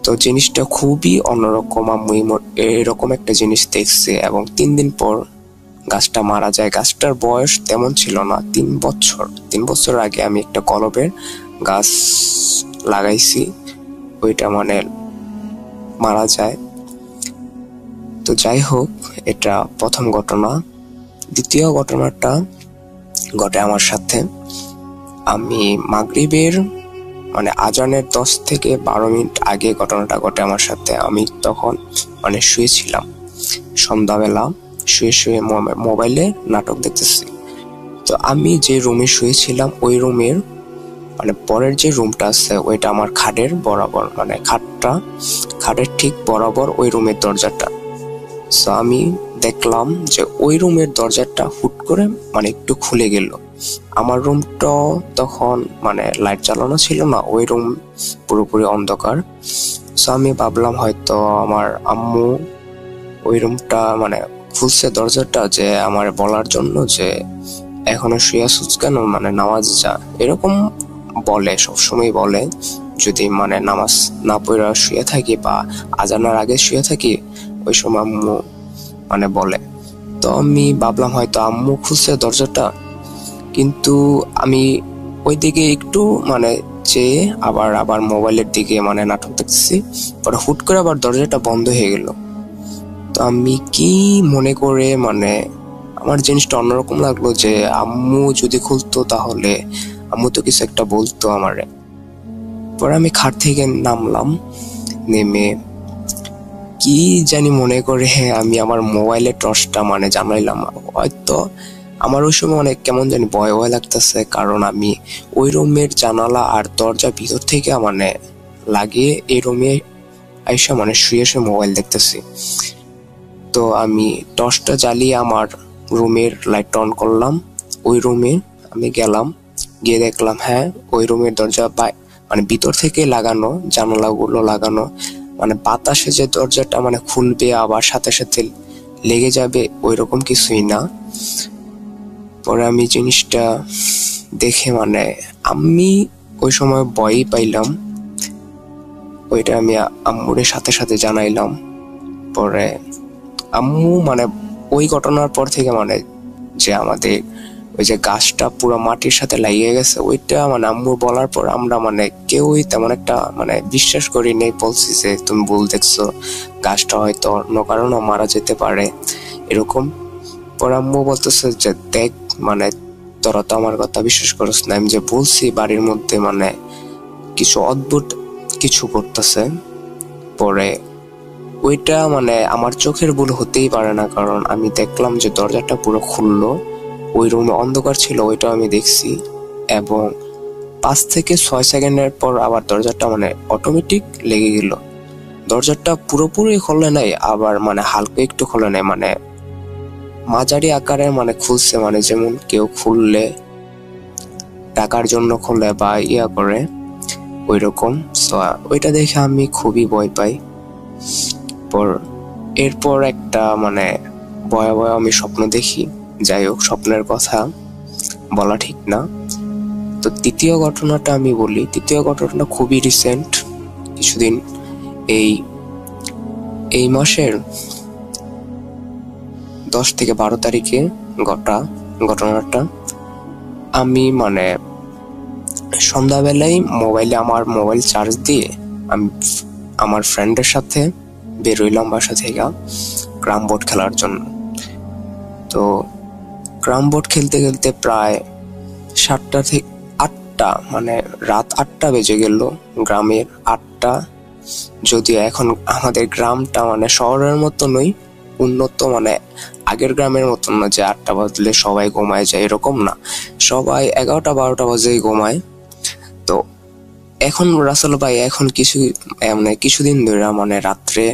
তো জিনিসটা খুবই অন্যরকম। আমি এরকম একটা জিনিস দেখছি এবং 3 দিন পর গাছটা মারা যায়। গাছটার বয়স তেমন ছিল না, 3 বছর। 3 বছর আগে আমি একটা কলবের গাছ লাগাইছি, ওইটা মানে মারা যায়। তো যাই হোক, এটা প্রথম ঘটনা। দ্বিতীয় ঘটনাটা ঘটে আমার সাথে। আমি মাগরিবের মানে আজানের 10 থেকে 12 মিনিট আগে ঘটনাটা ঘটে আমার সাথে। আমি তখন মানে শুয়েছিলাম, সন্ধ্যাবেলা শুয়ে শুয়ে মোবাইলে নাটক দেখতেছি। তো আমি যে রুমে শুয়েছিলাম ওই রুমের মানে পরের যে রুমটা আছে ওইটা আমার খাটের বরাবর, মানে খাটের ঠিক বরাবর ওই রুমের দরজাটা। সো আমি দেখলাম যে ওই রুমের দরজাটা হুট করে মানে একটু খুলে গেল। আমার রুমটা তখন মানে লাইট জ্বালানো ছিল না, ওই রুম পুরোপুরি অন্ধকার। সো আমি ভাবলাম হয়তো আমার আম্মু ওই রুমটা মানে খুলছে দরজাটা, যে আমার বলার জন্য যে এখনো শুয়ে আছিস কেন, মানে নামাজ যা, এরকম বলে, সবসময় বলে। যদি মানে নামাজ না পড়া শুয়ে থাকি বা আজানের আগে শুয়ে থাকি, ওই সময় আম্মু মানে বলে। তো আমি ভাবলাম হয়তো আম্মু খুলছে দরজাটা, কিন্তু আমি ওই দিকে একটু মানে চেয়ে আবার মোবাইলের দিকে মানে নাটক দেখতেছি। পরে হুট করে আবার দরজাটা বন্ধ হয়ে গেল। তো আমি কি মনে করে মানে আমার জিনিসটা অন্যরকম লাগলো যে আম্মু যদি খুলতো তাহলে আম্মু তো কিছু একটা বলতো আমারে। পরে আমি খাট থেকে নামলাম, নেমে কি জানি মনে করে আমি আমার মোবাইলের টর্চটা মানে জ্বালাইলাম। হয়তো আমার ওই সময় অনেক কেমন জানি ভয় ভয় লাগতেছে, কারণ আমি ওই রুমের জানালা আর দরজা ভিতর থেকে মানে লাগিয়ে এই রুমে আইসা মানে শুয়ে শুয়ে মোবাইল দেখতেছি। তো আমি টর্চটা জ্বালিয়ে আমার রুমের লাইট অন করলাম। ওই রুমে আমি গেলাম, গিয়ে দেখলাম হ্যাঁ ওই রুমের দরজা মানে ভিতর থেকে লাগানো, জানালাগুলো লাগানো, মানে বাতাসে যে দরজাটা মানে খুলবে আবার সাথে সাথে লেগে যাবে ওই রকম কিছুই না। পরে আমি জিনিসটা দেখে মানে আমি ওই সময় ভয়ই পাইলাম। ওইটা আমি আম্মুর সাথে সাথে জানাইলাম। পরে আম্মু মানে ওই ঘটনার পর থেকে মানে যে আমাদের ওই যে গাছটা পুরো মাটির সাথে লাগিয়ে গেছে, ওইটা মানে আম্মু বলার পর আমরা মানে কেউই তেমন একটা মানে বিশ্বাস করি নেই। বলছি যে তুমি ভুল দেখছো, গাছটা হয়তো অন্য কারণেও মারা যেতে পারে এরকম। পর আম্মু বলতেছে যে দেখ মানে তোরা তো আমার কথা বিশ্বাস করিস না, আমি যে বলছি বাড়ির মধ্যে মানে কিছু অদ্ভুত কিছু করতেছে। পরে ওইটা মানে আমার চোখের ভুল হতেই পারে না, কারণ আমি দেখলাম যে দরজাটা পুরো খুললো, ওই রুমে অন্ধকার ছিল ওইটাও আমি দেখছি, এবং 5 থেকে 6 সেকেন্ডের পর আবার দরজাটা মানে অটোমেটিক লেগে গেল। দরজাটা পুরোপুরি খোলে নাই, আবার মানে হালকা একটু খোলে নাই, মানে মাঝারি আকারের মানে খুলছে, মানে যেমন কেউ খুললে টাকার জন্য খোলে বা ইয়া করে ওই রকম। ওইটা দেখে আমি খুবই ভয় পাই। এরপর একটা মানে ভয়াবহ আমি স্বপ্ন দেখি। যাই হোক, স্বপ্নের কথা বলা ঠিক না। তো তৃতীয় ঘটনাটা আমি বলি। তৃতীয় ঘটনাটা খুবই রিসেন্ট, কিছুদিন এই মাসের 10 থেকে 12 তারিখে ঘটনাটা। আমি মানে সন্ধ্যাবেলায় আমার মোবাইল চার্জ দিয়ে আমি আমার ফ্রেন্ডের সাথে বেরোইলাম বাসা থেকে ক্রাম বোর্ড খেলার জন্য। তো ক্রাম বোর্ড খেলতে খেলতে প্রায় 7টা থেকে 8টা মানে রাত 8টা বেজে গেল। গ্রামের 8টা, যদিও এখন আমাদের গ্রামটা মানে শহরের মতো নয়, উন্নত, মানে আগের গ্রামের মতন না যে 8টা বাজলে সবাই ঘুমায় যায়, এরকম না। সবাই 11টা 12টা বাজেই ঘুমায়। তো এখন রাসেল ভাই এখন মানে কিছুদিন ধরে মানে রাত্রে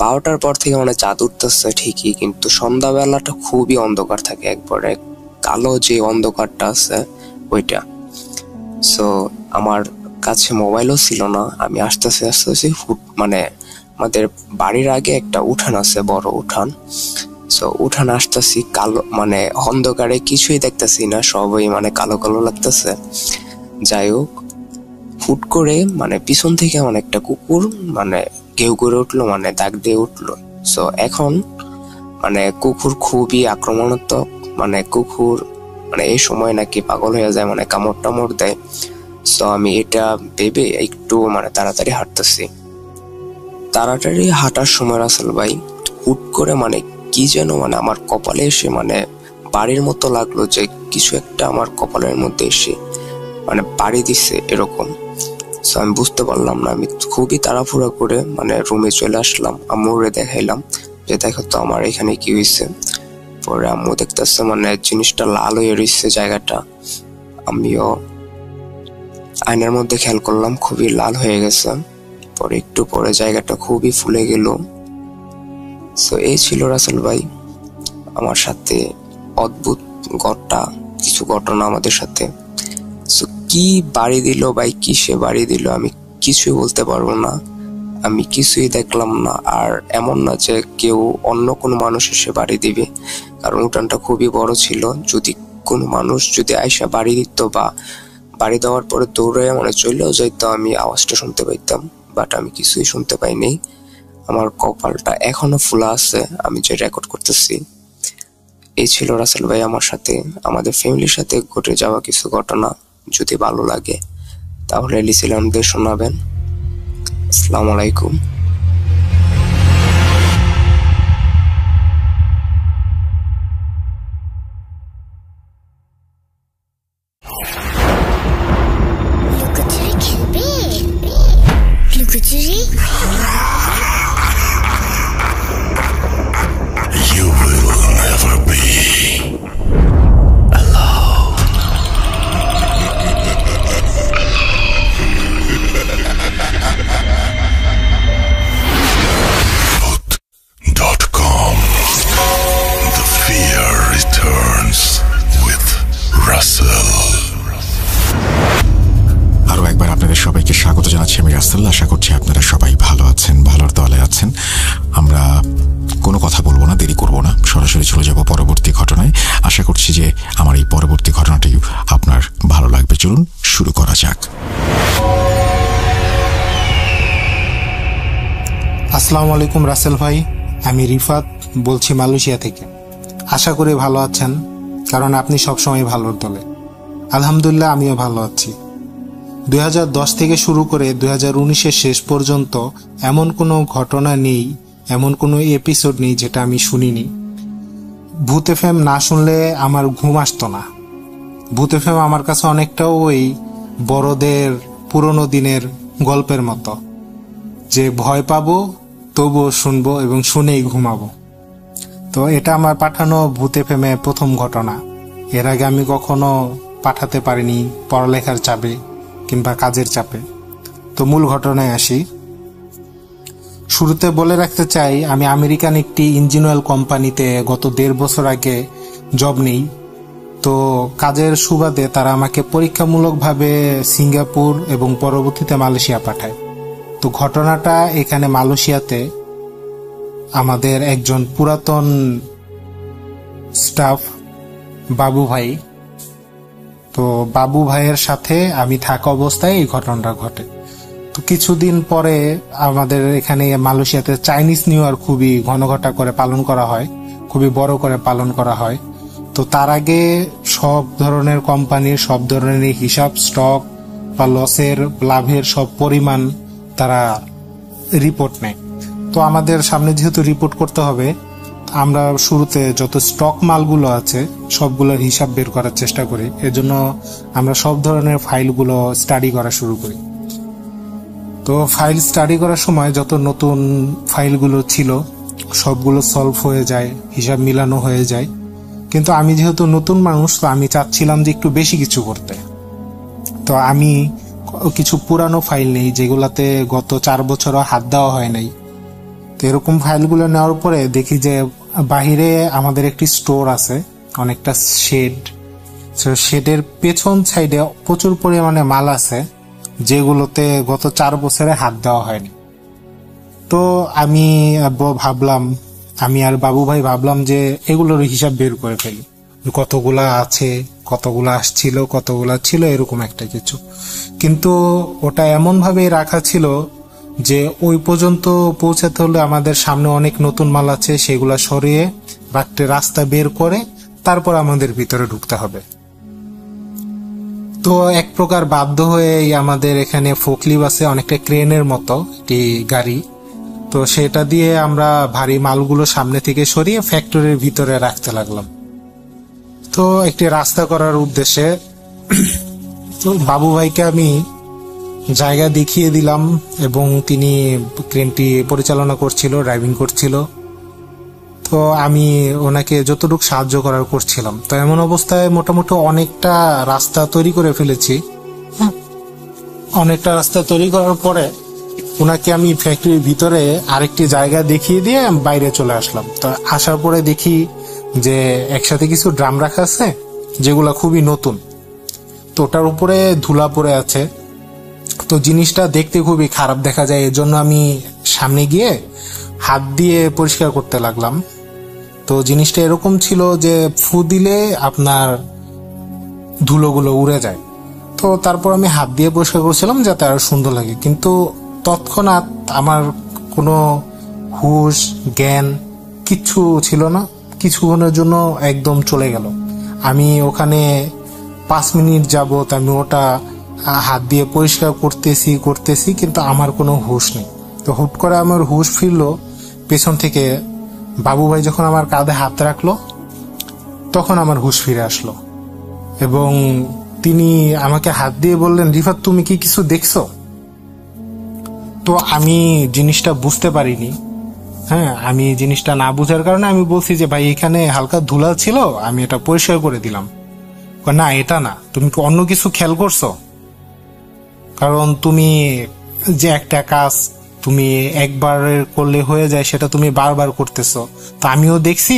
12টার পর থেকে মানে চাঁদ উঠতেছে ঠিকই, কিন্তু সন্ধ্যাবেলাটা খুবই অন্ধকার থাকে, একবারে কালো যে অন্ধকারটা আছে ওইটা। সো আমার কাছে মোবাইলও ছিল না। আমি আস্তে আস্তে মানে আমাদের বাড়ির আগে একটা উঠান আছে, বড় উঠান। সো উঠান আসতেছি, কালো মানে অন্ধকারে কিছুই দেখতেছি না, সবই মানে কালো কালো লাগতেছে। যাই হোক, হুট করে মানে পিছন থেকে মানে একটা কুকুর মানে ঘেউ করে উঠলো, মানে দাগ দিয়ে উঠলো। সো এখন মানে কুকুর খুবই আক্রমণাত্মক, মানে কুকুর মানে এই সময় নাকি পাগল হয়ে যায়, মানে কামড় টামড় দেয়। সো আমি এটা ভেবে একটু মানে তাড়াতাড়ি হাঁটতেছি। তাড়াতাড়ি হাঁটার সময় রাসেল ভাই হুট করে মানে কি যেন মানে আমার কপালে এসে মানে বাড়ির মতো লাগলো, যে কিছু একটা আমার কপালের মধ্যে এসে মানে বাড়ি দিচ্ছে এরকম। সো আমি বুঝতে পারলাম না, আমি খুবই তাড়াহুড়া করে মানে রুমে চলে আসলাম। আম্মুরে দেখাইলাম যে দেখো তো আমার এখানে কি হয়েছে। পরে আম্মু দেখতেছে মানে জিনিসটা লাল হয়ে রয়েছে জায়গাটা। আমিও আয়নার মধ্যে খেয়াল করলাম খুবই লাল হয়ে গেছে। পরে একটু পরে জায়গাটা খুবই ফুলে গেল। সো এই ছিল রাসেল ভাই আমার সাথে অদ্ভুত কিছু ঘটনা আমাদের সাথে। সো কি বাড়ি দিল ভাই, কিসে বাড়ি দিল আমি কিছুই বলতে পারবো না, আমি কিছুই দেখলাম না। আর এমন না যে কেউ অন্য কোনো মানুষ এসে বাড়ি দিবে, কারণ উঠানটা খুবই বড় ছিল। যদি কোনো মানুষ যদি আইসা বাড়ি দিত বা বাড়ি দেওয়ার পরে দৌড়ে মানে চলেও যাইতো, আমি আওয়াজটা শুনতে পাইতাম, বাট আমি কিছুই শুনতে পাইনি। আমার কপালটা এখনো ফোলা আছে আমি যে রেকর্ড করতেছি। এই ছিল রাসেল ভাই আমার সাথে, আমাদের ফ্যামিলির সাথে ঘটে যাওয়া কিছু ঘটনা। যদি ভালো লাগে তাহলে লিসিলামদের শোনাবেন। আসসালামু আলাইকুম। You will never be alone. Foot.com. The fear returns with Russell. আরও একবার আপনাদের সবাইকে স্বাগত জানাচ্ছি আমি রাসেল। আশা করছি আপনারা সবাই ভালো আছেন, ভালোর দলে আছেন। আমরা কোনো কথা বলবো না, দেরি করবো না, সরাসরি চলে যাব পরবর্তী ঘটনায়। আশা করছি যে আমার এই পরবর্তী ঘটনাটি আপনার ভালো লাগবে। চলুন শুরু করা যাক। আসসালামু আলাইকুম রাসেল ভাই, আমি রিফাত বলছি মালয়েশিয়া থেকে। আশা করি ভালো আছেন, কারণ আপনি সবসময় ভালোর দলে। আলহামদুলিল্লাহ আমিও ভালো আছি। 2010 থেকে শুরু করে 2019-এর শেষ পর্যন্ত এমন কোনো ঘটনা নেই, এমন কোনো এপিসোড নেই যেটা আমি শুনিনি। ভূত এফএম না শুনলে আমার ঘুম আসতো না। ভূত এফএম আমার কাছে অনেকটাও ওই বড়দের পুরনো দিনের গল্পের মতো, যে ভয় পাবো তবুও শুনবো এবং শুনেই ঘুমাবো। তো এটা আমার পাঠানো ভূত এফএমে প্রথম ঘটনা। এর আগে আমি কখনো পাঠাতে পারিনি, পড়ালেখার চাপে কিংবা কাজের চাপে। তো মূল ঘটনায় আসি। শুরুতে বলে রাখতে চাই, আমি আমেরিকান একটি ইঞ্জিন অয়েল কোম্পানিতে গত 1.5 বছর আগে জব নেই। তো কাজের সুবাদে তারা আমাকে পরীক্ষামূলকভাবে সিঙ্গাপুর এবং পরবর্তীতে মালয়েশিয়া পাঠায়। তো ঘটনাটা এখানে মালয়েশিয়াতে আমাদের একজন পুরাতন স্টাফ বাবু ভাই, তো বাবু ভাইয়ের সাথে আমি থাকা অবস্থায় এই ঘটনাটা ঘটে। তো কিছুদিন পরে আমাদের এখানে মালয়েশিয়াতে চাইনিজ নিউ ইয়ার খুবই ঘনঘটা করে পালন করা হয়, খুবই বড় করে পালন করা হয়। তো তার আগে সব ধরনের কোম্পানির সব ধরনের হিসাব, স্টক বা লসের, লাভের সব পরিমাণ তারা রিপোর্ট নেয়। তো আমাদের সামনে যেহেতু রিপোর্ট করতে হবে, আমরা শুরুতে যত স্টক মালগুলো আছে সবগুলোর হিসাব বের করার চেষ্টা করি। এজন্য আমরা সব ধরনের ফাইলগুলো স্টাডি করা শুরু করি। তো ফাইল স্টাডি করার সময় যত নতুন ফাইলগুলো ছিল সবগুলো সলভ হয়ে যায়, হিসাব মিলানো হয়ে যায়। কিন্তু আমি যেহেতু নতুন মানুষ, তো আমি চাচ্ছিলাম যে একটু বেশি কিছু করতে। তো আমি কিছু পুরানো ফাইল নেই যেগুলাতে গত 4 বছরও হাত দেওয়া হয় নাই। তো এরকম ফাইলগুলো নেওয়ার পরে দেখি যে বাহিরে আমাদের একটি স্টোর আছে, অনেকটা শেড। শেডের পেছন সাইডে প্রচুর পরিমাণে মাল আছে যেগুলোতে গত 4 বছরে হাত দেওয়া হয়নি। তো আমি ভাবলাম, আমি আর বাবু ভাই ভাবলাম যে এগুলোর হিসাব বের করে ফেলি, কতগুলা আছে, কতগুলা আসছিল, কতগুলা ছিল, এরকম একটা কিছু। কিন্তু ওটা এমন ভাবে রাখা ছিল যে ওই পর্যন্ত পৌঁছাতে হলে আমাদের সামনে অনেক নতুন মাল আছে, সেগুলা সরিয়ে রাস্তা বের করে তারপর আমাদের ভিতরে ঢুকতে হবে। তো এক প্রকার বাধ্য হয়ে আমাদের এখানে ফোকলিফট আছে, অনেকটা ক্রেনের মতো একটি গাড়ি, তো সেটা দিয়ে আমরা ভারী মালগুলো সামনে থেকে সরিয়ে ফ্যাক্টরির ভিতরে রাখতে লাগলাম। তো একটি রাস্তা করার উদ্দেশ্যে তো বাবু ভাইকে আমি জায়গা দেখিয়ে দিলাম এবং তিনি ক্রেনটি পরিচালনা করছিল, ড্রাইভিং করছিল। তো আমি ওনাকে যতটুকু সাহায্য করার করছিলাম। তো এমন অবস্থায় মোটামুটি অনেকটা রাস্তা তৈরি করে ফেলেছি। অনেকটা রাস্তা তৈরি করার পরে ওনাকে আমি ফ্যাক্টরির ভিতরে আরেকটি জায়গা দেখিয়ে দিয়ে বাইরে চলে আসলাম। তো আসার পরে দেখি যে একসাথে কিছু ড্রাম রাখা আছে যেগুলা খুবই নতুন, তো ওটার উপরে ধুলা পড়ে আছে। তো জিনিসটা দেখতে খুবই খারাপ দেখা যায়, এজন্য আমি সামনে গিয়ে হাত দিয়ে পরিষ্কার করতে লাগলাম। তো জিনিসটা এরকম ছিল যে ফু দিলে আপনার ধুলোগুলো উড়ে যায়। তো তারপর আমি হাত দিয়ে পরিষ্কার করছিলাম যাতে আরো সুন্দর লাগে, কিন্তু তৎক্ষণাৎ আমার কোনো হুঁশ জ্ঞান কিচ্ছু ছিল না। কিছুক্ষণের জন্য একদম চলে গেল। আমি ওখানে 5 মিনিট যাবত আমি ওটা হাত দিয়ে পরিষ্কার করতেছি কিন্তু আমার কোনো হুঁশ নেই। তো হুট করে আমার হুঁশ ফিরলো পেছন থেকে। বাবু ভাই যখন আমার কাঁধে হাত রাখলো তখন আমার হুঁশ ফিরে আসলো এবং তিনি আমাকে হাত দিয়ে বললেন, রিফাত তুমি কি কিছু দেখছো? তো আমি জিনিসটা বুঝতে পারিনি। হ্যাঁ, আমি জিনিসটা না বুঝার কারণে আমি বলছি যে ভাই এখানে হালকা ধুলা ছিল, আমি এটা পরিষ্কার করে দিলাম। না, এটা না, তুমি কি অন্য কিছু খেয়াল করছো? কারণ তুমি যে একটা কাজ তুমি একবার করলে হয়ে যায় সেটা তুমি বারবার করতেছো। তো আমিও দেখছি,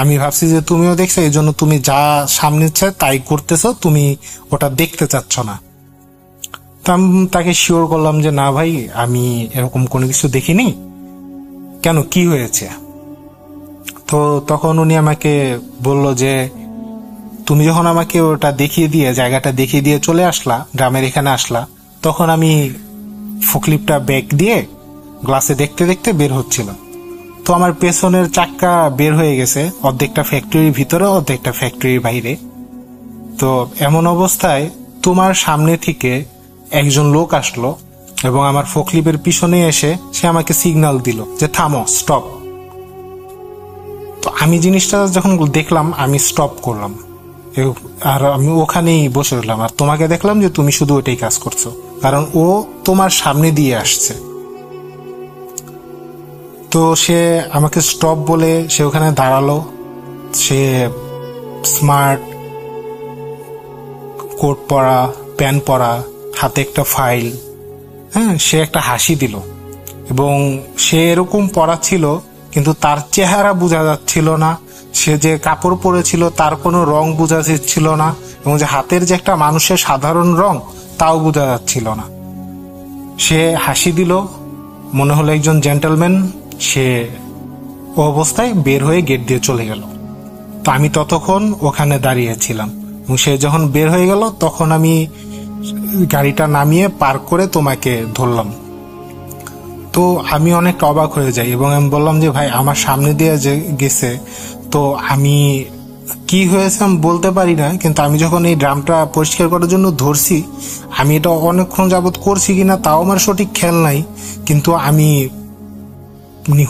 আমি ভাবছি যে তুমিও দেখছো, এই জন্য তুমি যা সামনে ইচ্ছে তাই করতেছো, তুমি ওটা দেখতে চাচ্ছ না। তো আমি তাকে শিওর করলাম যে না ভাই, আমি এরকম কোনো কিছু দেখিনি। কেন, কি হয়েছে? তো তখন উনি আমাকে বলল যে তুমি যখন আমাকে ওটা দেখিয়ে দিয়ে, জায়গাটা দেখিয়ে দিয়ে চলে আসলা, গ্রামের এখানে আসলা, তখন আমি ফোকলিফটটা ব্যাক দিয়ে গ্লাসে দেখতে দেখতে বের হচ্ছিল। তো আমার পেছনের চাক্কা বের হয়ে গেছে, অর্ধেকটা ফ্যাক্টরির ভিতরে অর্ধেকটা ফ্যাক্টরির বাইরে। তো এমন অবস্থায় তোমার সামনে থেকে একজন লোক আসলো এবং আমার ফোকলিফটের পিছনে এসে সে আমাকে সিগন্যাল দিল যে থামো, স্টপ। তো আমি জিনিসটা যখন দেখলাম আমি স্টপ করলাম আর আমি ওখানেই বসে রইলাম। আর তোমাকে দেখলাম যে তুমি শুধু ওইটাই কাজ করছো, কারণ ও তোমার সামনে দিয়ে আসছে। তো সে আমাকে স্টপ বলে সে ওখানে দাঁড়ালো। সে স্মার্ট, কোট পরা, প্যান্ট পরা, হাতে একটা ফাইল, হ্যাঁ, সে একটা হাসি দিল এবং সে এরকম পরা ছিল কিন্তু তার চেহারা বোঝা যাচ্ছিল না। সে যে কাপড় পরেছিল তার কোনো রং বোঝা যাচ্ছিল না এবং যে হাতের যে একটা মানুষের সাধারণ রং তাও বোঝা যাচ্ছিল না। সে হাসি দিল, মনে হলো একজন জেন্টলম্যান। সে ও অবস্থায় বের হয়ে গেট দিয়ে চলে গেল। তো আমি ততক্ষণ ওখানে দাঁড়িয়েছিলাম এবং সে যখন বের হয়ে গেল তখন আমি গাড়িটা নামিয়ে পার্ক করে তোমাকে ধরলাম। তো আমি অনেক অবাক হয়ে যাই এবং আমি বললাম যে ভাই আমার সামনে দিয়ে যে গেছে, তো আমি কি হয়েছে আমি বলতে পারি না, কিন্তু আমি যখন এই ড্রামটা পরিষ্কার করার জন্য ধরছি, আমি এটা অনেকক্ষণ যাবত করছি কিনা তাও আমার সঠিক খেয়াল নাই, কিন্তু আমি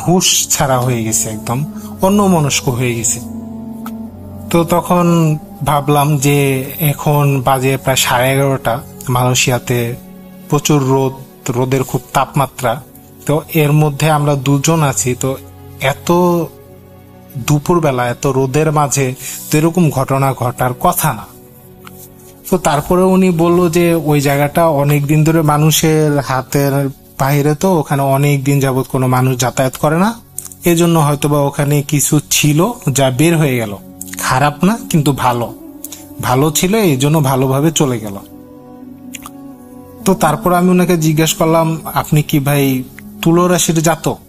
হুঁশ ছাড়া হয়ে গেছে, একদম অন্যমনস্ক হয়ে গেছে। তো তখন ভাবলাম যে এখন বাজে প্রায় 11:30, মালয়েশিয়াতে প্রচুর রোদের খুব তাপমাত্রা। তো এর মধ্যে আমরা দুজন আছি, তো এত দুপুরবেলা এত রোদের মাঝে তো এরকম ঘটনা ঘটার কথা না। তো তারপরে উনি বলল যে ওই জায়গাটা অনেক দিন ধরে মানুষের হাতের বাইরে, তো ওখানে অনেক দিন যাবত কোনো মানুষ যাতায়াত করে না, এজন্য হয়তোবা ওখানে কিছু ছিল যা বের হয়ে গেল। খারাপ না, কিন্তু ভালো ছিল, এই জন্য ভালোভাবে চলে গেল। তো তারপর আমি ওনাকে জিজ্ঞেস করলাম, আপনি কি ভাই তুলো রাশির জাতক,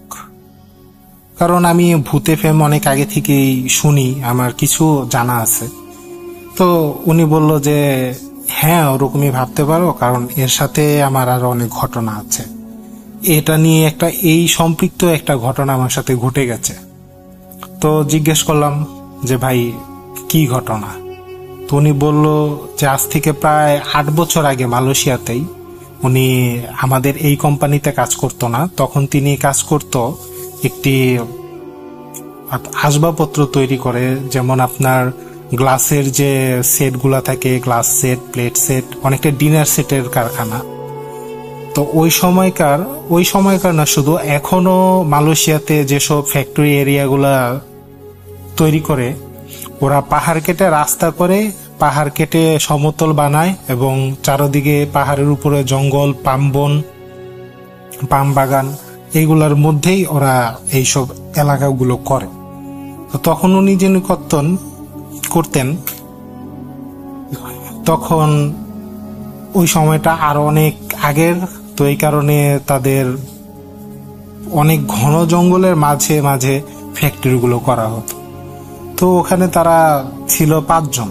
কারণ আমি ভূতে ফেম অনেক আগে থেকেই শুনি, আমার কিছু জানা আছে। তো উনি বলল যে হ্যাঁ ওরকমই ভাবতে পারো, কারণ এর সাথে আমার আরো অনেক ঘটনা আছে, এটা নিয়ে একটা এই সম্পৃক্ত একটা ঘটনা আমার সাথে ঘটে গেছে। তো জিজ্ঞেস করলাম যে ভাই কি ঘটনা? তো উনি বলল যে আজ থেকে প্রায় 8 বছর আগে মালয়েশিয়াতেই, উনি আমাদের এই কোম্পানিতে কাজ করতো না, তখন তিনি কাজ করত একটি আসবাবপত্র তৈরি করে, যেমন আপনার গ্লাসের যে সেটগুলা থাকে, গ্লাস সেট, প্লেট সেট, অনেকটা ডিনার সেটের কারখানা। তো ওই সময়কার না শুধু, এখনো মালয়েশিয়াতে যেসব ফ্যাক্টরি এরিয়াগুলা তৈরি করে, ওরা পাহাড় কেটে রাস্তা করে, পাহাড় কেটে সমতল বানায় এবং চারদিকে পাহাড়ের উপরে জঙ্গল, পাম বাগান, এইগুলার মধ্যেই ওরা এইসব এলাকাগুলো করে। তো তখন উনি যিনি করতেন, তখন ওই সময়টা আরো অনেক আগের, তো এই কারণে তাদের অনেক ঘন জঙ্গলের মাঝে মাঝে ফ্যাক্টরিগুলো করা হতো। তো ওখানে তারা ছিল 5 জন,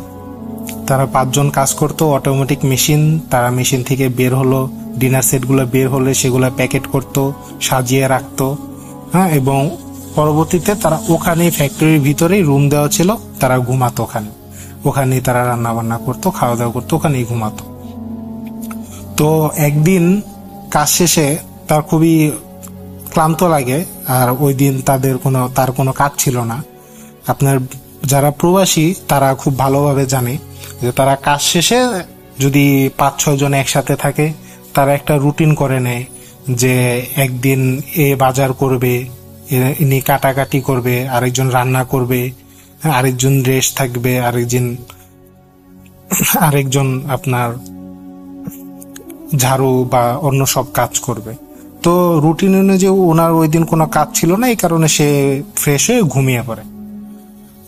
তারা 5 জন কাজ করতো। অটোমেটিক মেশিন, তারা মেশিন থেকে বের হলো, ডিনার সেটগুলো বের হলে সেগুলো প্যাকেট করতো, সাজিয়ে রাখতো, হ্যাঁ, এবং পরবর্তীতে তারা ওখানে ফ্যাক্টরির ভিতরেই রুম দেওয়া ছিল, তারা ঘুমাতো ওখানেই তারা রান্না বান্না করতো, খাওয়া দাওয়া করতো, ওখানেই ঘুমাতো। তো একদিন কাজ শেষে তার খুবই ক্লান্ত লাগে, আর ওই দিন তার কোনো কাজ ছিল না। আপনার যারা প্রবাসী তারা খুব ভালোভাবে জানে যে তারা কাজ শেষে যদি 5-6 জন একসাথে থাকে, তারা একটা রুটিন করে নেয় যে একদিন এ বাজার করবে, ইনি কাটাকাটি করবে, আরেকজন রান্না করবে, আরেকজন রেস্ট থাকবে, আরেকজন আপনার ঝাড়ু বা অন্য সব কাজ করবে। তো রুটিন অনুযায়ী ওনার ওই দিন কোনো কাজ ছিল না, এই কারণে সে ফ্রেশ হয়ে ঘুমিয়ে পড়ে।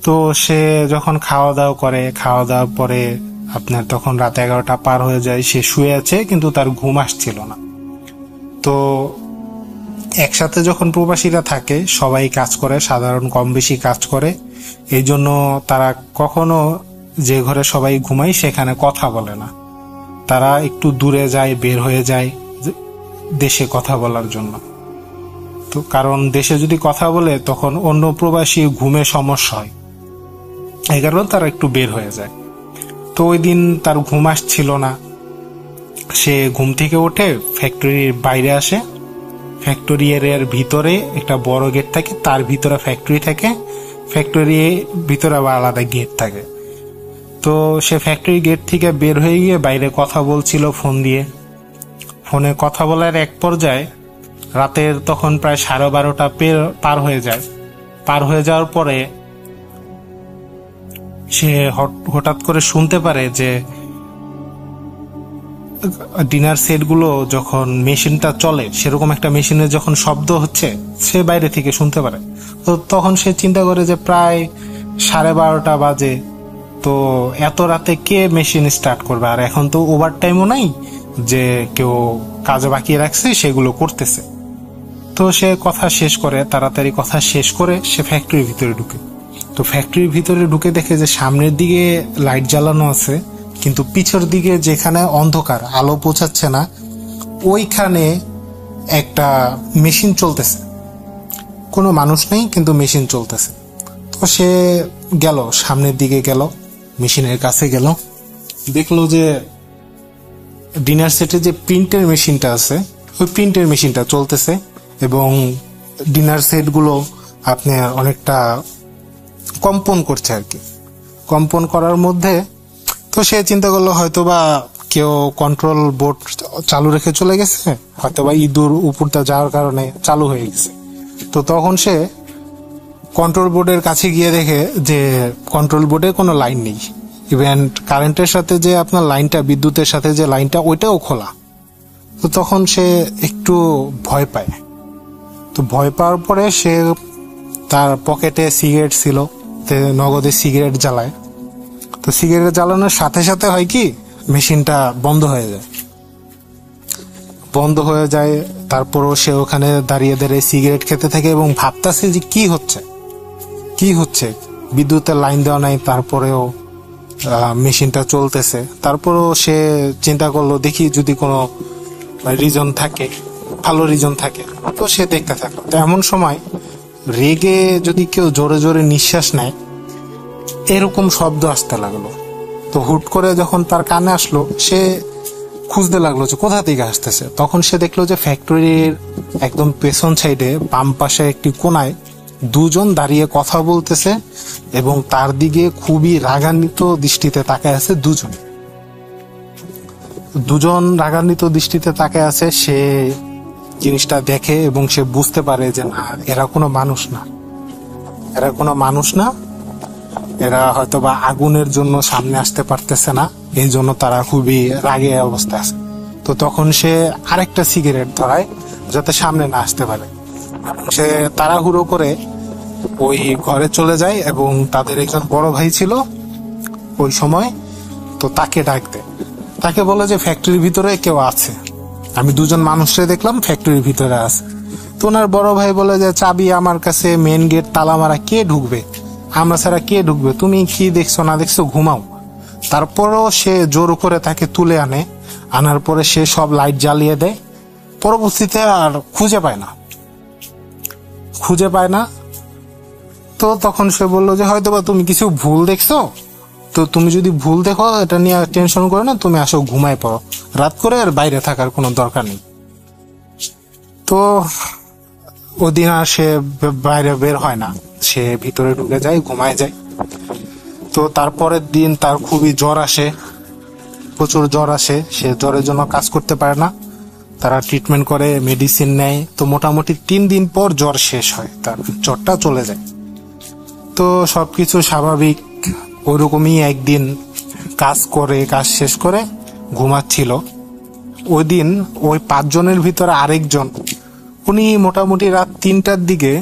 তো সে যখন খাওয়া দাওয়া পরে আপনার তখন রাত 11টা পার হয়ে যায়, সে শুয়ে আছে কিন্তু তার ঘুম আসছিল না। তো একসাথে যখন প্রবাসীরা থাকে সবাই কাজ করে, সাধারণ কম বেশি কাজ করে, এই জন্য তারা কখনো যে ঘরে সবাই ঘুমায় সেখানে কথা বলে না, তারা একটু দূরে যায়, বের হয়ে যায় দেশে কথা বলার জন্য। তো কারণ দেশে যদি কথা বলে তখন অন্য প্রবাসী ঘুমে সমস্যা হয়, এই কারণে তারা একটু বের হয়ে যায়। তো ওই দিন তার ঘুম আসছিল না, সে ঘুম থেকে উঠে ফ্যাক্টরির বাইরে আসে। ফ্যাক্টরি এরিয়ার ভিতরে একটা বড় গেট থাকে, তার ভিতরে ফ্যাক্টরি থাকে, ফ্যাক্টরির ভিতরে আবার আলাদা গেট থাকে। তো সে ফ্যাক্টরি গেট থেকে বের হয়ে গিয়ে বাইরে কথা বলছিল ফোন দিয়ে। ফোনে কথা বলার এক পর্যায়ে রাতের তখন প্রায় 12:30টা পার হয়ে যায়। পার হয়ে যাওয়ার পরে সে হঠাৎ করে শুনতে পারে যে ডিনার সেটগুলো যখন মেশিনটা চলে, সেরকম একটা মেশিনের যখন শব্দ হচ্ছে সে বাইরে থেকে শুনতে পারে। তো তখন সে চিন্তা করে যে প্রায় 12:30টা বাজে, তো এত রাতে কে মেশিন স্টার্ট করবে, আর এখন তো ওভার টাইমও নাই যে কেউ কাজ বাকি রাখছে সেগুলো করতেছে। তো সে তাড়াতাড়ি কথা শেষ করে সে ফ্যাক্টরির ভিতরে ঢুকে। তো ফ্যাক্টরির ভিতরে ঢুকে দেখে যে সামনের দিকে লাইট জ্বালানো আছে, কিন্তু পিছের দিকে যেখানে অন্ধকার, আলো পৌঁছাচ্ছে না, ওইখানে একটা মেশিন চলতেছে, কোনো মানুষ নেই কিন্তু মেশিন চলতেছে। তো সে সামনের দিকে গেল, মেশিনের কাছে গেল, দেখলো যে ডিনার সেটে যে প্রিন্টের মেশিনটা আছে ওই প্রিন্টের মেশিনটা চলতেছে, এবং ডিনার সেটগুলো আপনার অনেকটা কম্পন করছে আর কি। কম্পন করার মধ্যে তো সে চিন্তা করলো হয়তোবা কেউ কন্ট্রোল বোর্ড চালু রেখে চলে গেছে, হয়তোবা ইঁদুর উপরটা যাওয়ার কারণে চালু হয়ে গেছে। তো তখন সে কন্ট্রোল বোর্ডের কাছে গিয়ে দেখে যে কন্ট্রোল বোর্ডে কোনো লাইন নেই, ইভেন কারেন্টের সাথে যে আপনার লাইনটা, বিদ্যুতের সাথে যে লাইনটা, ওইটাও খোলা। তো তখন সে একটু ভয় পায়। তো ভয় পাওয়ার পরে সে তার পকেটে সিগারেট ছিল, নগদে সিগারেট জ্বালায়। তো সিগারেট জ্বালানোর সাথে সাথে হয় কি, মেশিনটা বন্ধ হয়ে যায়। বন্ধ হয়ে যায়। তারপরও সে ওখানে দাঁড়িয়ে দাঁড়িয়ে সিগারেট খেতে থাকে এবং ভাবতেছে যে কি হচ্ছে, বিদ্যুতের লাইন দেওয়া নাই, তারপরেও মেশিনটা চলতেছে। তারপরও সে চিন্তা করলো দেখি যদি কোনো রিজন থাকে, ভালো রিজন থাকে, তো সে দেখতে থাকলো। তো এমন সময় রেগে যদি কেউ জোরে জোরে নিঃশ্বাস নেয় এরকম শব্দ আসতে লাগলো। তো হুট করে যখন তার কানে আসলো, সে খুঁজতে লাগলো যে কোথা থেকে আসতেছে। তখন সে দেখলো যে ফ্যাক্টরির একদম পেছন সাইডে বাম পাশে একটি কোনায় দুজন দাঁড়িয়ে কথা বলতেছে এবং তার দিকে খুবই রাগান্বিত দৃষ্টিতে তাকায় আছে। দুজন রাগান্বিত দৃষ্টিতে তাকায় আছে। সে জিনিসটা দেখে এবং সে বুঝতে পারে যে না, এরা কোনো মানুষ না, এরা হয়তোবা আগুনের জন্য সামনে আসতে পারতেছে না, এই জন্য তারা খুবই রাগে অবস্থায় আছে। তো তখন সে আরেকটা সিগারেট ধরায় যাতে সামনে না আসতে পারে। সে তাড়াহুড়ো করে ওই ঘরে চলে যায় এবং তাদের একজন বড় ভাই ছিল ওই সময়, তো তাকে ডাক দেয়। তাকে বলে যে ফ্যাক্টরির ভিতরে কেউ আছে, আমি দুজন মানুষকে দেখলাম ফ্যাক্টরির ভিতরে আছে। তো ওনার বড় ভাই বলে যে চাবি আমার কাছে, মেন গেট তালা মারা, কে ঢুকবে, আমরা ছাড়া কে ঢুকবে, তুমি কি দেখছো না দেখছো, ঘুমাও। তারপরও সে জোর করে তাকে তুলে আনার পরে সে সব লাইট জ্বালিয়ে দেয়। পরবর্তীতে আর খুঁজে পায় না। তো তখন সে বললো যে হয়তোবা তুমি কিছু ভুল দেখছো, তো তুমি যদি ভুল দেখো এটা নিয়ে টেনশন করো না, তুমি আসো ঘুমায় পড়ো, রাত করে আর বাইরে থাকার কোনো দরকার নেই। তো ওদিন আর সে বাইরে বের হয় না, সে ভিতরে ঢুকে যায়, ঘুমায় যায়। তো তারপরের দিন তার খুবই জ্বর আসে, প্রচুর জ্বর আসে। সে জ্বরের জন্য কাজ করতে পারে না। তারা ট্রিটমেন্ট করে, মেডিসিন নেয়। তো মোটামুটি 3 দিন পর জ্বর শেষ হয়, তার জ্বরটা চলে যায়। তো সবকিছু স্বাভাবিক। ওইরকমই একদিন কাজ শেষ করে ঘুমাচ্ছিল। ওই দিন ওই 5 জনের ভিতরে আরেকজন, উনি মোটামুটি রাত 3টার দিকে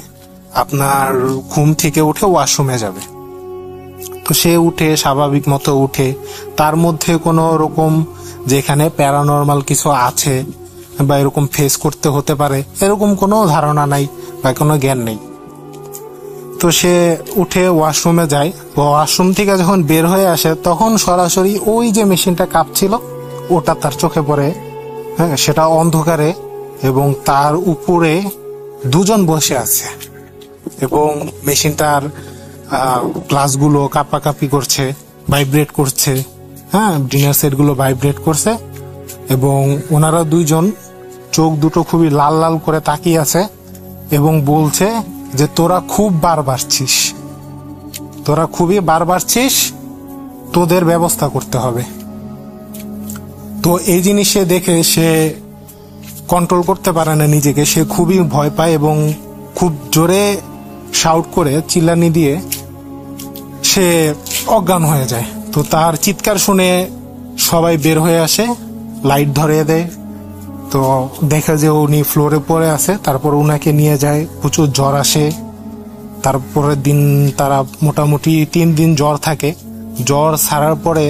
আপনার ঘুম থেকে উঠে ওয়াশরুমে যাবে। তো সে উঠে স্বাভাবিক মতো উঠে, তার মধ্যে কোনো রকম যেখানে প্যারানর্মাল কিছু আছে বা এরকম ফেস করতে হতে পারে এরকম কোনো ধারণা নাই বা কোনো জ্ঞান নেই। তো সে উঠে ওয়াশরুমে যায়। ওয়াশরুম থেকে যখন বের হয়ে আসে তখন সরাসরি ওই যে মেশিনটা কাঁপছিল ওটা তার চোখে পড়ে। হ্যাঁ, সেটা অন্ধকারে এবং তার উপরে 2 জন বসে আছে এবং মেশিনটার গ্লাসগুলো কাঁপাকাঁপি করছে, ভাইব্রেট করছে। হ্যাঁ, ডিনার সেট গুলো ভাইব্রেট করছে এবং ওনারা 2 জন চোখ দুটো খুবই লাল লাল করে তাকিয়ে আছে এবং বলছে যে তোরা খুবই বার বাড়ছিস, তোদের ব্যবস্থা করতে হবে। তো এই জিনিস সে দেখে সে কন্ট্রোল করতে পারে না নিজেকে, সে খুবই ভয় পায় এবং খুব জোরে শাউট করে চিল্লানি দিয়ে সে অজ্ঞান হয়ে যায়। তো তার চিৎকার শুনে সবাই বের হয়ে আসে, লাইট ধরিয়ে দেয়। তো দেখে যে উনি ফ্লোরে পড়ে আছে। তারপর উনাকে নিয়ে যায়, প্রচুর জ্বর আসে। তারপরের দিন তারা মোটামুটি 3 দিন জ্বর থাকে। জ্বর ছাড়ার পরে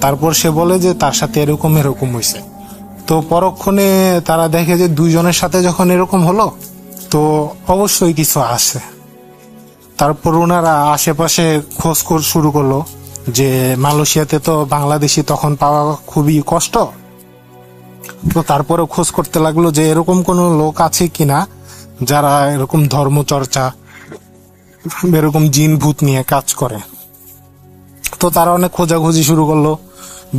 তারপর সে বলে যে তার সাথে এরকম হয়েছে। তো পরক্ষণে তারা দেখে যে 2 জনের সাথে যখন এরকম হলো তো অবশ্যই কিছু আছে। তারপর ওনারা আশেপাশে খোঁজ শুরু করলো যে মালয়েশিয়াতে তো বাংলাদেশি তখন পাওয়া খুবই কষ্ট। তো তারপরে খোঁজ করতে লাগলো যে এরকম কোন লোক আছে কিনা যারা এরকম ধর্মচর্চা, এরকম জিন ভূত নিয়ে কাজ করে। তো তারা অনেক খোঁজাখুঁজি শুরু করলো,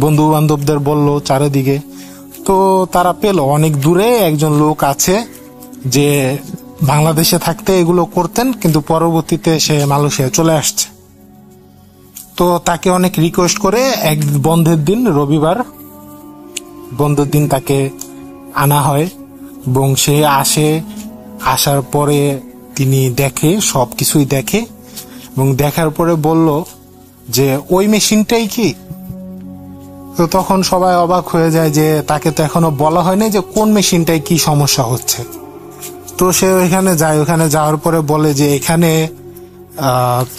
বন্ধু বান্ধবদের বললো চারিদিকে। তো তারা পেল অনেক দূরে একজন লোক আছে যে বাংলাদেশে থাকতে এগুলো করতেন, কিন্তু পরবর্তীতে সে মালয়েশিয়া চলে আসছে। তো তাকে অনেক রিকোয়েস্ট করে এক বন্ধের দিন, রবিবার বন্ধের দিন তাকে আনা হয় এবং সে আসার পরে তিনি দেখে, সবকিছুই দেখে এবং দেখার পরে বলল যে ওই মেশিনটাই কি। তো তখন সবাই অবাক হয়ে যায় যে তাকে তো এখনো বলা হয়নি যে কোন মেশিনটাই কি সমস্যা হচ্ছে। তো সে ওইখানে যায়, ওখানে যাওয়ার পরে বলে যে এখানে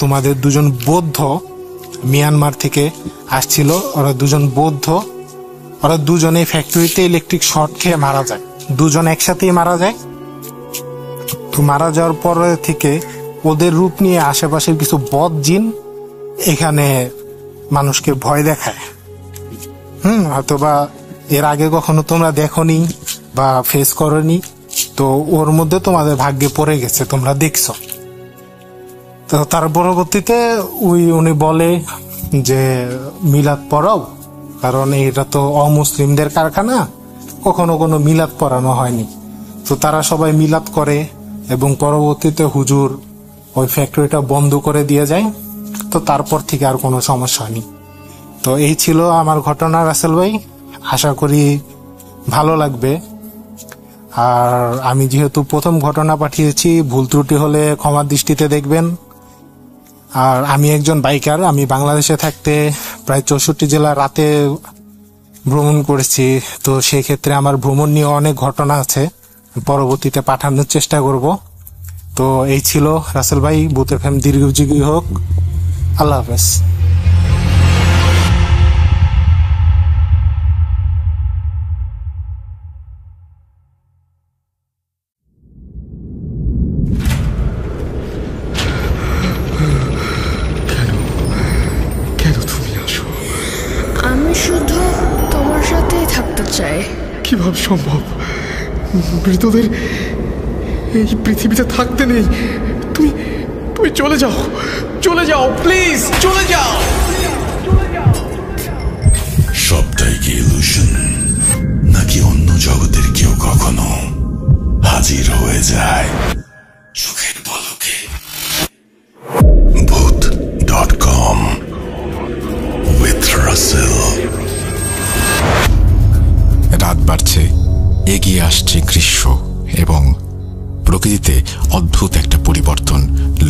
তোমাদের 2 জন বৌদ্ধ মিয়ানমার থেকে আসছিল, ওরা 2 জন বৌদ্ধ, ওরা 2 জনে ফ্যাক্টরিতে ইলেকট্রিক শর্ট খেয়ে মারা যায়। দুজন একসাথেই মারা যায়। তো মারা যাওয়ার পরে থেকে ওদের রূপ নিয়ে আশেপাশের কিছু বদ জিন এখানে মানুষকে ভয় দেখায়। অথবা এর আগে কখনো তোমরা দেখোনি বা ফেস করনি, তো ওর মধ্যে তোমাদের ভাগ্যে পড়ে গেছে, তোমরা দেখছো। তো তার পরবর্তীতে উনি বলে যে মিলাদ পড়াও, কারণ এটা তো অমুসলিমদের কারখানা, কখনো কোনো মিলাদ পড়ানো হয়নি। তো তারা সবাই মিলাদ করে এবং পরবর্তীতে হুজুর ওই ফ্যাক্টরিটা বন্ধ করে দিয়ে যায়। তো তারপর থেকে আর কোনো সমস্যা হয়নি। তো এই ছিল আমার ঘটনা রাসেল ভাই, আশা করি ভালো লাগবে। আর আমি যেহেতু প্রথম ঘটনা পাঠিয়েছি, ভুল ত্রুটি হলে ক্ষমার দৃষ্টিতে দেখবেন। আর আমি একজন বাইকার, আমি বাংলাদেশে থাকতে প্রায় 64 জেলা রাতে ভ্রমণ করেছি। তো সেই ক্ষেত্রে আমার ভ্রমণ নিয়ে অনেক ঘটনা আছে, পরবর্তীতে পাঠানোর চেষ্টা করব। তো এই ছিল রাসেল ভাই, বুথ এফএম দীর্ঘজীবী হোক। আল্লাহ হাফেজ। কেন তুমি আসো? আমি শুধু তোমার সাথেই থাকতে চাই। কিভাবে সম্ভব? মৃতদের এই পৃথিবীতে থাকতে নেই। তুমি তুমি চলে যাও, চলে যাও, প্লিজ চলে যাও। সবটাই কি ইলুশন, নাকি অন্য জগতের কেউ কখনো হাজির হয়ে যায় চোখের পলকে? Booth.com with Russell। রাত বাড়ছে, এগিয়ে আসছে গ্রীষ্ম এবং প্রকৃতিতে অদ্ভুত একটা পরিবর্তন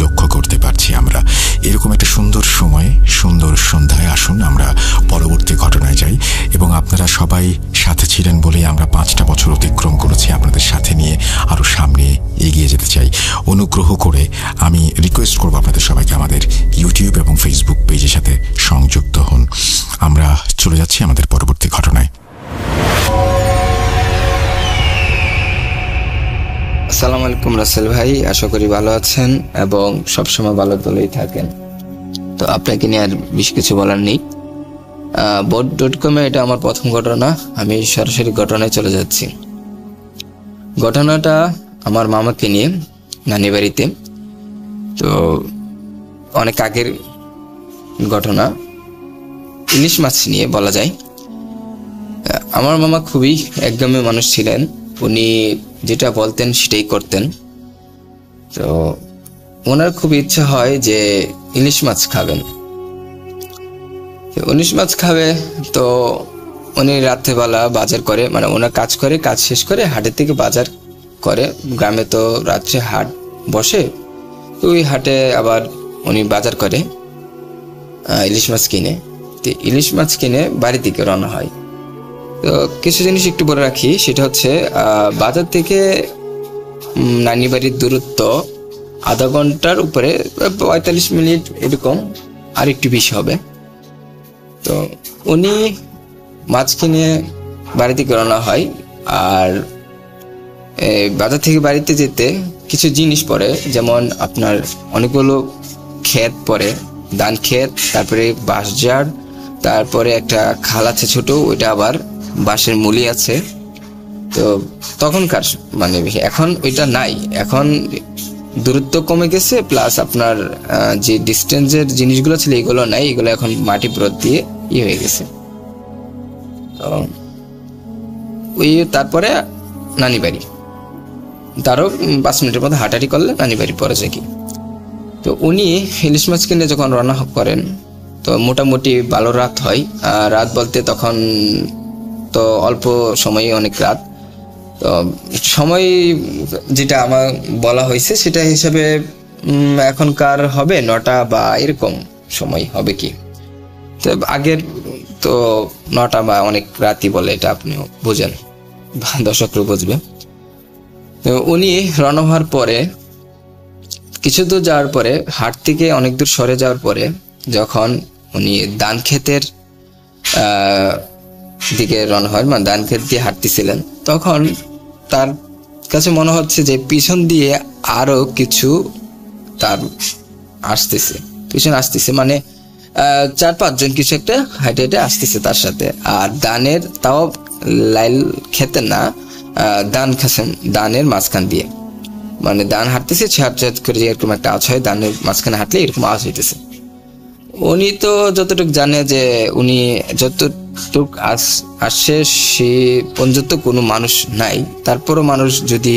লক্ষ্য করতে পারছি আমরা। এরকম একটা সুন্দর সময়ে, সুন্দর সন্ধ্যায় আসুন আমরা পরবর্তী ঘটনায় যাই। এবং আপনারা সবাই সাথে ছিলেন বলেই আমরা 5টা বছর অতিক্রম করেছি, আপনাদের সাথে নিয়ে আরও সামনে এগিয়ে যেতে চাই। অনুগ্রহ করে আমি রিকোয়েস্ট করবো আপনাদের সবাইকে আমাদের ইউটিউব এবং ফেসবুক পেজের সাথে সংযুক্ত হন। আমরা চলে যাচ্ছি আমাদের পরবর্তী ঘটনায়। আসসালামু আলাইকুম রাসেল ভাই, আশা করি ভালো আছেন এবং সবসময় ভালো দলেই থাকেন। তো আপনাকে নিয়ে আর বেশি কিছু বলার নেই। Booth.com এটা আমার প্রথম ঘটনা, আমি সরাসরি ঘটনায় চলে যাচ্ছি। ঘটনাটা আমার মামাকে নিয়ে, নানি বাড়িতে। তো অনেক আগের ঘটনা, ইলিশ মাছ নিয়ে বলা যায়। আমার মামা খুবই একদমই মানুষ ছিলেন, উনি যেটা বলতেন সেটাই করতেন। তো ওনার খুব ইচ্ছা হয় যে ইলিশ মাছ খাবেন, ইলিশ মাছ খাবে। তো উনি রাত্রেবেলা বাজার করে, মানে ওনার কাজ করে, কাজ শেষ করে হাটের থেকে বাজার করে। গ্রামে তো রাত্রে হাট বসে, তো ওই হাটে আবার উনি বাজার করে ইলিশ মাছ কিনে। তো ইলিশ মাছ কিনে বাড়ি থেকে রওনা হয়। তো কিছু জিনিস একটু বলে রাখি, সেটা হচ্ছে বাজার থেকে নানি বাড়ির দূরত্ব আধা ঘন্টার উপরে, 45 মিনিট এরকম, আর একটু বেশি হবে। তো উনি মাছ কিনে বাড়ি থেকে রওনা হয়। আর বাজার থেকে বাড়িতে যেতে কিছু জিনিস পড়ে, যেমন আপনার অনেকগুলো ক্ষেত পড়ে, ধান ক্ষেত, তারপরে বাঁশঝাড়, তারপরে একটা খাল আছে ছোট, ওইটা আবার বাঁশের মুলি আছে। তো তখনকার মানে এখন ওইটা নাই, এখন দূরত্ব কমে গেছে, প্লাস আপনার যে ডিস্টেন্সের জিনিসগুলো ছিল এগুলো নাই, এগুলো এখন মাটি পুরো দিয়ে হয়ে গেছে। তো ওই তারপরে নানি বাড়ি, তারও 5 মিনিটের মধ্যে হাঁটাহাঁটি করলে নানি বাড়ি পড়ে যায় কি। তো উনি ইলিশ মাছ কিনে যখন রান্না করেন, তো মোটামুটি ভালো রাত হয়। রাত বলতে তখন তো অল্প সময়ে অনেক রাত। তো সময় যেটা আমার বলা হয়েছে সেটা হিসাবে এখনকার হবে 9টা বা এরকম সময় হবে কি। তো আগের তো 9টা বা অনেক রাতই বলে, এটা আপনিও বুঝেন, দর্শকরা বুঝবে। তো উনি রওনা হওয়ার পরে কিছু দূর যাওয়ার পরে, হাট থেকে অনেক দূর সরে যাওয়ার পরে, যখন উনি ধান ক্ষেতের দিকে রওনা হয়, মানে ধান ক্ষেত দিয়ে হাঁটতেছিলেন, তখন তার কাছে মনে হচ্ছে যে পিছন দিয়ে আরো কিছু তার পিছনে আসতেছে, মানে 4-5 জন কিছু একটা হাইটে হাইটে আসতেছে তার সাথে। আর দানের তাও লাইল খেতে না, দানের মাঝখান দিয়ে, মানে দান হাঁটতেছে ছাট করে এরকম একটা আওয়াজ হয়, দানের মাঝখানে হাঁটলে এরকম আওয়াজ হইতেছে। উনি তো যতটুকু জানে যে উনি যতটুক আসছে সে পর্যন্ত কোনো মানুষ নাই, তারপরও মানুষ যদি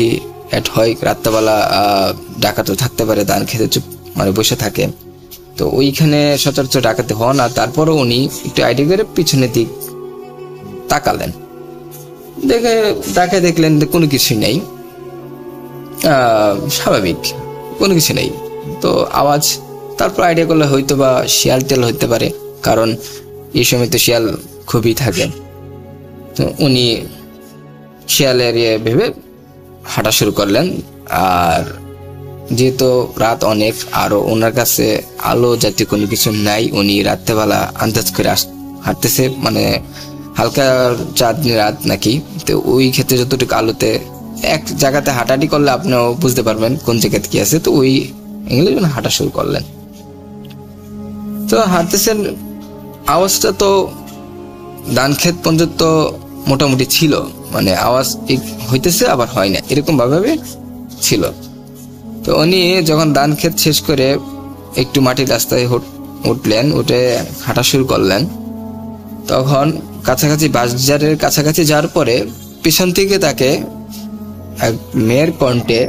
অ্যাড হয় রাত্রেবেলা ডাকাতও থাকতে পারে, দান খেতে চুপ মানে বসে থাকে, তো ওইখানে সচরাচর ডাকাতে হন। আর তারপরও উনি একটু আইডিয়া করে পিছনের দিক তাকালেন, দেখলেন কোনো কিছুই নেই, স্বাভাবিক কোনো কিছু নেই। তো আওয়াজ, তারপর আইডিয়া করলে হয়তো বা শিয়াল টেল হইতে পারে, কারণ এই সময় তো শিয়াল খুবই থাকে। তো উনি শিয়ালের ভেবে হাঁটা শুরু করলেন। আর যেহেতু রাত অনেক, আরো ওনার কাছে আলো জাতীয় কোনো কিছু নাই, উনি রাত্রেবেলা আন্দাজ করে হাঁটতেছে, মানে হালকা চাঁদনি রাত নাকি, তো ওই ক্ষেত্রে যতটুকু আলোতে এক জায়গাতে হাঁটাহাঁটি করলে আপনিও বুঝতে পারবেন কোন জায়গাতে কি আছে। তো ওই এগুলো হাঁটা শুরু করলেন। তো হাঁটতেছেন, আওয়াজটা তো ধান ক্ষেত পর্যন্ত মোটামুটি ছিল, মানে আওয়াজ হইতেছে আবার হয় না, এরকম ভাবে ছিল। তো উনি যখন ধান ক্ষেত শেষ করে একটু মাটির রাস্তায় উঠলেন, উঠে হাঁটা শুরু করলেন, তখন কাছাকাছি বাজারের কাছাকাছি যাওয়ার পরে পিছন থেকে তাকে এক মেয়ের কণ্ঠে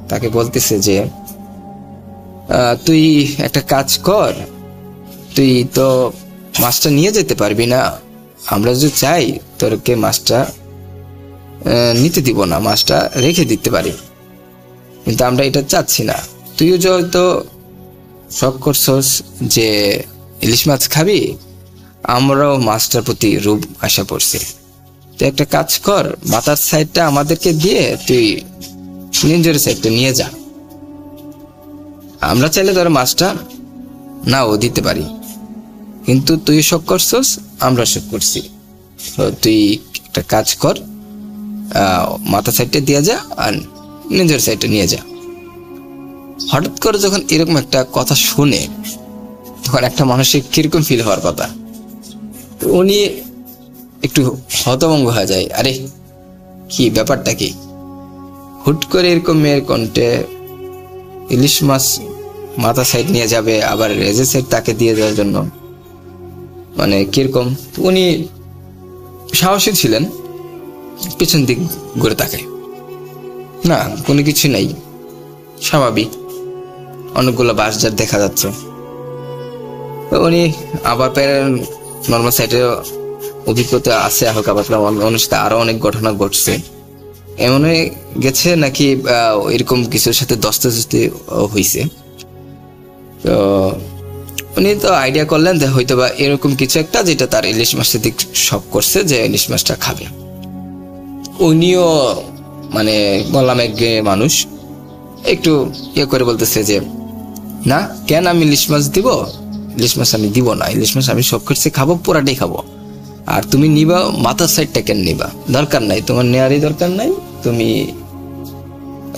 তাকে বলতেছে যে তুই একটা কাজ কর, তুই তো মাছটা নিয়ে যেতে পারবি না, আমরা যদি চাই তোরকে মাছটা নিতে দিব না, মাছটা রেখে দিতে পারি, কিন্তু আমরা এটা চাচ্ছি না। তুইও যেহেতু শখ করছস যে ইলিশ মাছ খাবি, আমরাও মাছটার প্রতি রূপ আশা পড়ছি, তুই একটা কাজ কর, মাথার সাইডটা আমাদেরকে দিয়ে তুই নিঞ্জের সাইডটা নিয়ে যা, আমরা চাইলে তোর মাছটা নাও দিতে পারি, কিন্তু তুই শখ করছস, আমরা শখ করছি, তুই একটা কাজ কর, মাথা সাইডটা দিয়ে যা আর নিজের সাইডটা নিয়ে যা। হঠাৎ করে যখন এরকম একটা কথা শুনে তখন একটা মানুষের কিরকম ফিল হওয়ার কথা, উনি একটু হতভম্ব হয়ে যায়, আরে কি ব্যাপারটা কি, হুট করে এরকম মেয়ের কণ্ঠে ইলিশ মাছ মাথা সাইড নিয়ে যাবে, আবার রেজের সাইড তাকে দিয়ে দেওয়ার জন্য, মানে কিরকম। উনি সাহসী ছিলেন, পিছন দিক ঘুরে তাকায়, না কোনো কিছু নাই, স্বাভাবিক অনেকগুলো বাসজার দেখা যাচ্ছে। উনি আবার নর্মাল সাইডে অভিজ্ঞতা আছে হালকা পাতলা, অনুষ্ঠিত আরো অনেক ঘটনা ঘটছে, এমন গেছে নাকি এরকম কিছুর সাথে দস্তাদস্তি হয়েছে। তো উনি তো আইডিয়া করলেন যে হয়তো বা এরকম কিছু একটা যেটা তার ইলিশ মাছের দিক শখ করছে, যে ইলিশ মাছটা খাবে। উনিও মানে বললাম এক মানুষ একটু করে বলতেছে যে না, কেন আমি ইলিশ মাছ দিব, ইলিশ মাছ আমি দিব না, ইলিশ মাছ আমি শখ করছি খাবো, পুরাটাই খাবো, আর তুমি নিবা মাথার সাইডটা কেন নিবা, দরকার নাই, তোমার নেওয়ারই দরকার নাই, তুমি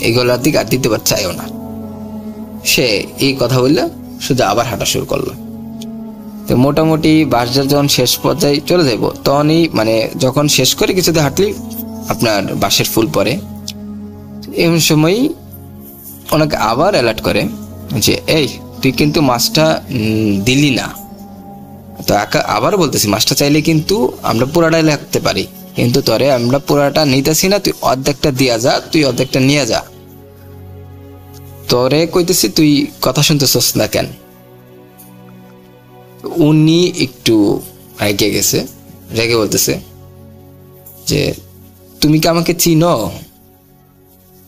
এগুলার দিক আর দিতে চাইও না। সে এই কথা বললে শুধু আবার হাঁটা শুরু করলো। তো মোটামুটি বাসটা যখন শেষ পর্যায়ে চলে যাবো, তখনই মানে যখন শেষ করে কিছুতে হাঁটলি আপনার বাঁশের ফুল পরে, এমন সময় ওনাকে আবার অ্যালার্ট করে যে এই তুই কিন্তু মাছটা দিলি না। তো আবার বলতেছি মাছটা চাইলে কিন্তু আমরা পুরাটাই রাখতে পারি, কিন্তু তোরে আমরা পুরাটা নিতেছি না, তুই অর্ধেকটা দিয়া যা, তুই অর্ধেকটা নিয়ে যা। তোরে কইতেছি তুই কথা শুনতেছস না কেন? উনি একটু রেগে গেছে, রেগে বলতেছে যে তুমি কি আমাকে চিনো,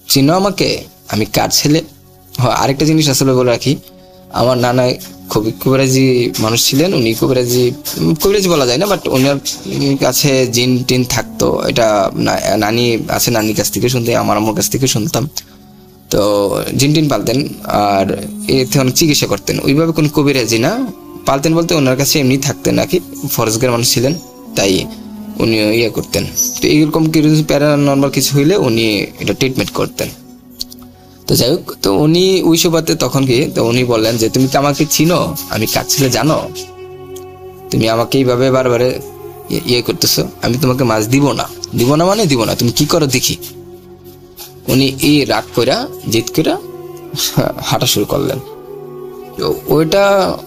চিনো আমাকে, আমি কার ছেলে? আরেকটা জিনিস আসলে বলে রাখি, আমার নানা খুবই কবিরাজি মানুষ ছিলেন, উনি কবিরাজি বলা যায় না, বাট ওনার কাছে জিন টিন থাকতো, এটা নানি আছে, নানির কাছ থেকে শুনতে, আমার আম্মুর কাছ থেকে শুনতাম। তো জিন টিন পালতেন আর এতে অনেক চিকিৎসা করতেন, ওইভাবে কোনো কবিরাজি না, পালতেন বলতে ওনার কাছে এমনি থাকতেন নাকি, ফরজগার মানুষ ছিলেন, তাই উনি ইয়ে করতেন। তো এইরকম কিছু প্যারানর্মাল কিছু হইলে উনি এটা ট্রিটমেন্ট করতেন। তো যাই হোক, তো উনি ওই সভাতে তখন কি, তো উনি বললেন যে তুমি কি আমাকে চিনো, আমি কাজ ছেলে জানো, তুমি আমাকে এইভাবে বারবারে ইয়ে করতেছো, আমি তোমাকে মাছ দিব না মানে দিব না, তুমি কি করো দেখি। উনি এই রাগ কইরা জিদ কইরা হাঁটা শুরু করলেন। তো ওইটা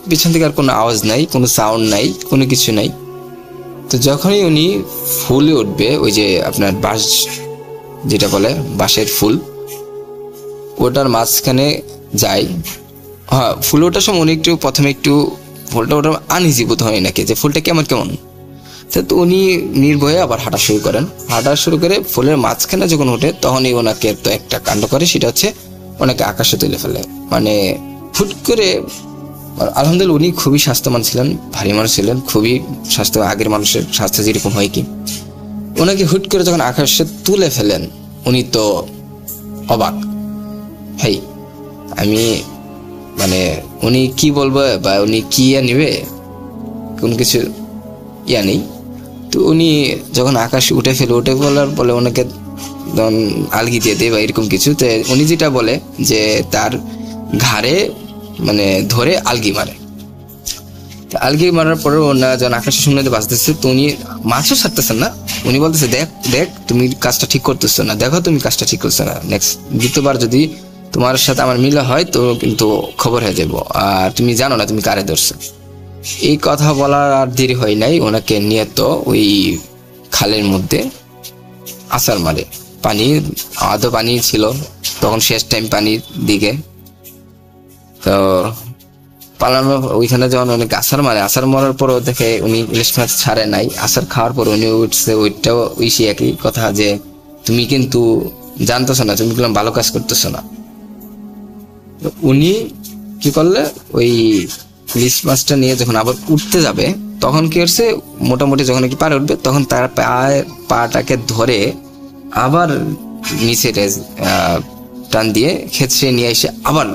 পিছন থেকে আর কোনো আওয়াজ নাই, কোনো সাউন্ড নাই, কোনো কিছু নাই। তো যখনই উনি ফুলে উঠবে, ওই যে আপনার বাঁশ যেটা বলে বাঁশের ফুল, ওটার মাঝখানে যায়, হ্যাঁ ফুল ওঠার সময় উনি একটু প্রথমে একটু ফুলটা ওটা আনইজি বোধ হয় নাকি, যে ফুলটা কেমন তো উনি নির্ভয়ে আবার হাঁটা শুরু করে ফুলের মাঝখানে যখন ওঠে তখনই ওনাকে তো একটা কাণ্ড করে, সেটা হচ্ছে ওনাকে আকাশে তুলে ফেলে। মানে হুট করে, আলহামদুলিল্লাহ উনি খুবই স্বাস্থ্যবান ছিলেন, ভারী মানুষ ছিলেন, খুবই স্বাস্থ্য, আগের মানুষের স্বাস্থ্য যেরকম হয় কি, ওনাকে হুট করে যখন আকাশে তুলে ফেলেন উনি তো অবাক। ভাই আমি মানে উনি কি বলবো বা উনি কি নিবে, কোন কিছু ইয়া নেই। তো উনি যখন আকাশে উঠে বলার বলে ওনাকে আলগি দিয়ে দেয় বা এরকম কিছু, তো উনি যেটা বলে যে তার ঘাড়ে মানে ধরে আলগি মারে। আলগি মারার পরে ওনার যখন আকাশে শূন্যতে বাঁচতেছে, তো উনি মাছও ছাড়তেছেন না, উনি বলতেছে দেখ তুমি কাজটা ঠিক করতেছো না, দেখো তুমি কাজটা ঠিক করছো না, নেক্সট দ্বিতীয়বার যদি তোমার সাথে আমার মিলা হয় তো কিন্তু খবর হয়ে যাবো, আর তুমি জানো না তুমি কারে ধরছো। এই কথা বলার আর দেরি হয় নাই, ওনাকে নিয়ে তো ওই খালের মধ্যে আছাড় মারে। পানি আদৌ পানি ছিল তখন, শেষ টাইম পানির দিকে। তো পালানো ওইখানে যখন অনেক আছাড় মারার পরও দেখে উনি ইলিশ মাছ ছাড়ে নাই। আছাড় খাওয়ার পর উনি উঠছে, ওইটাও ওই সে একই কথা যে তুমি কিন্তু জানতেছো না, তুমি বললাম ভালো কাজ করতেছো না। উনি কি করলে ওই ইলিশ মাছটা নিয়ে যখন আবার উঠতে যাবে তখন কি করছে, মোটামুটি যখন কি পারে উঠবে তখন তার পাটাকে ধরে আবার নিচে টান দিয়ে খেঁচড়ে নিয়ে এসে আবার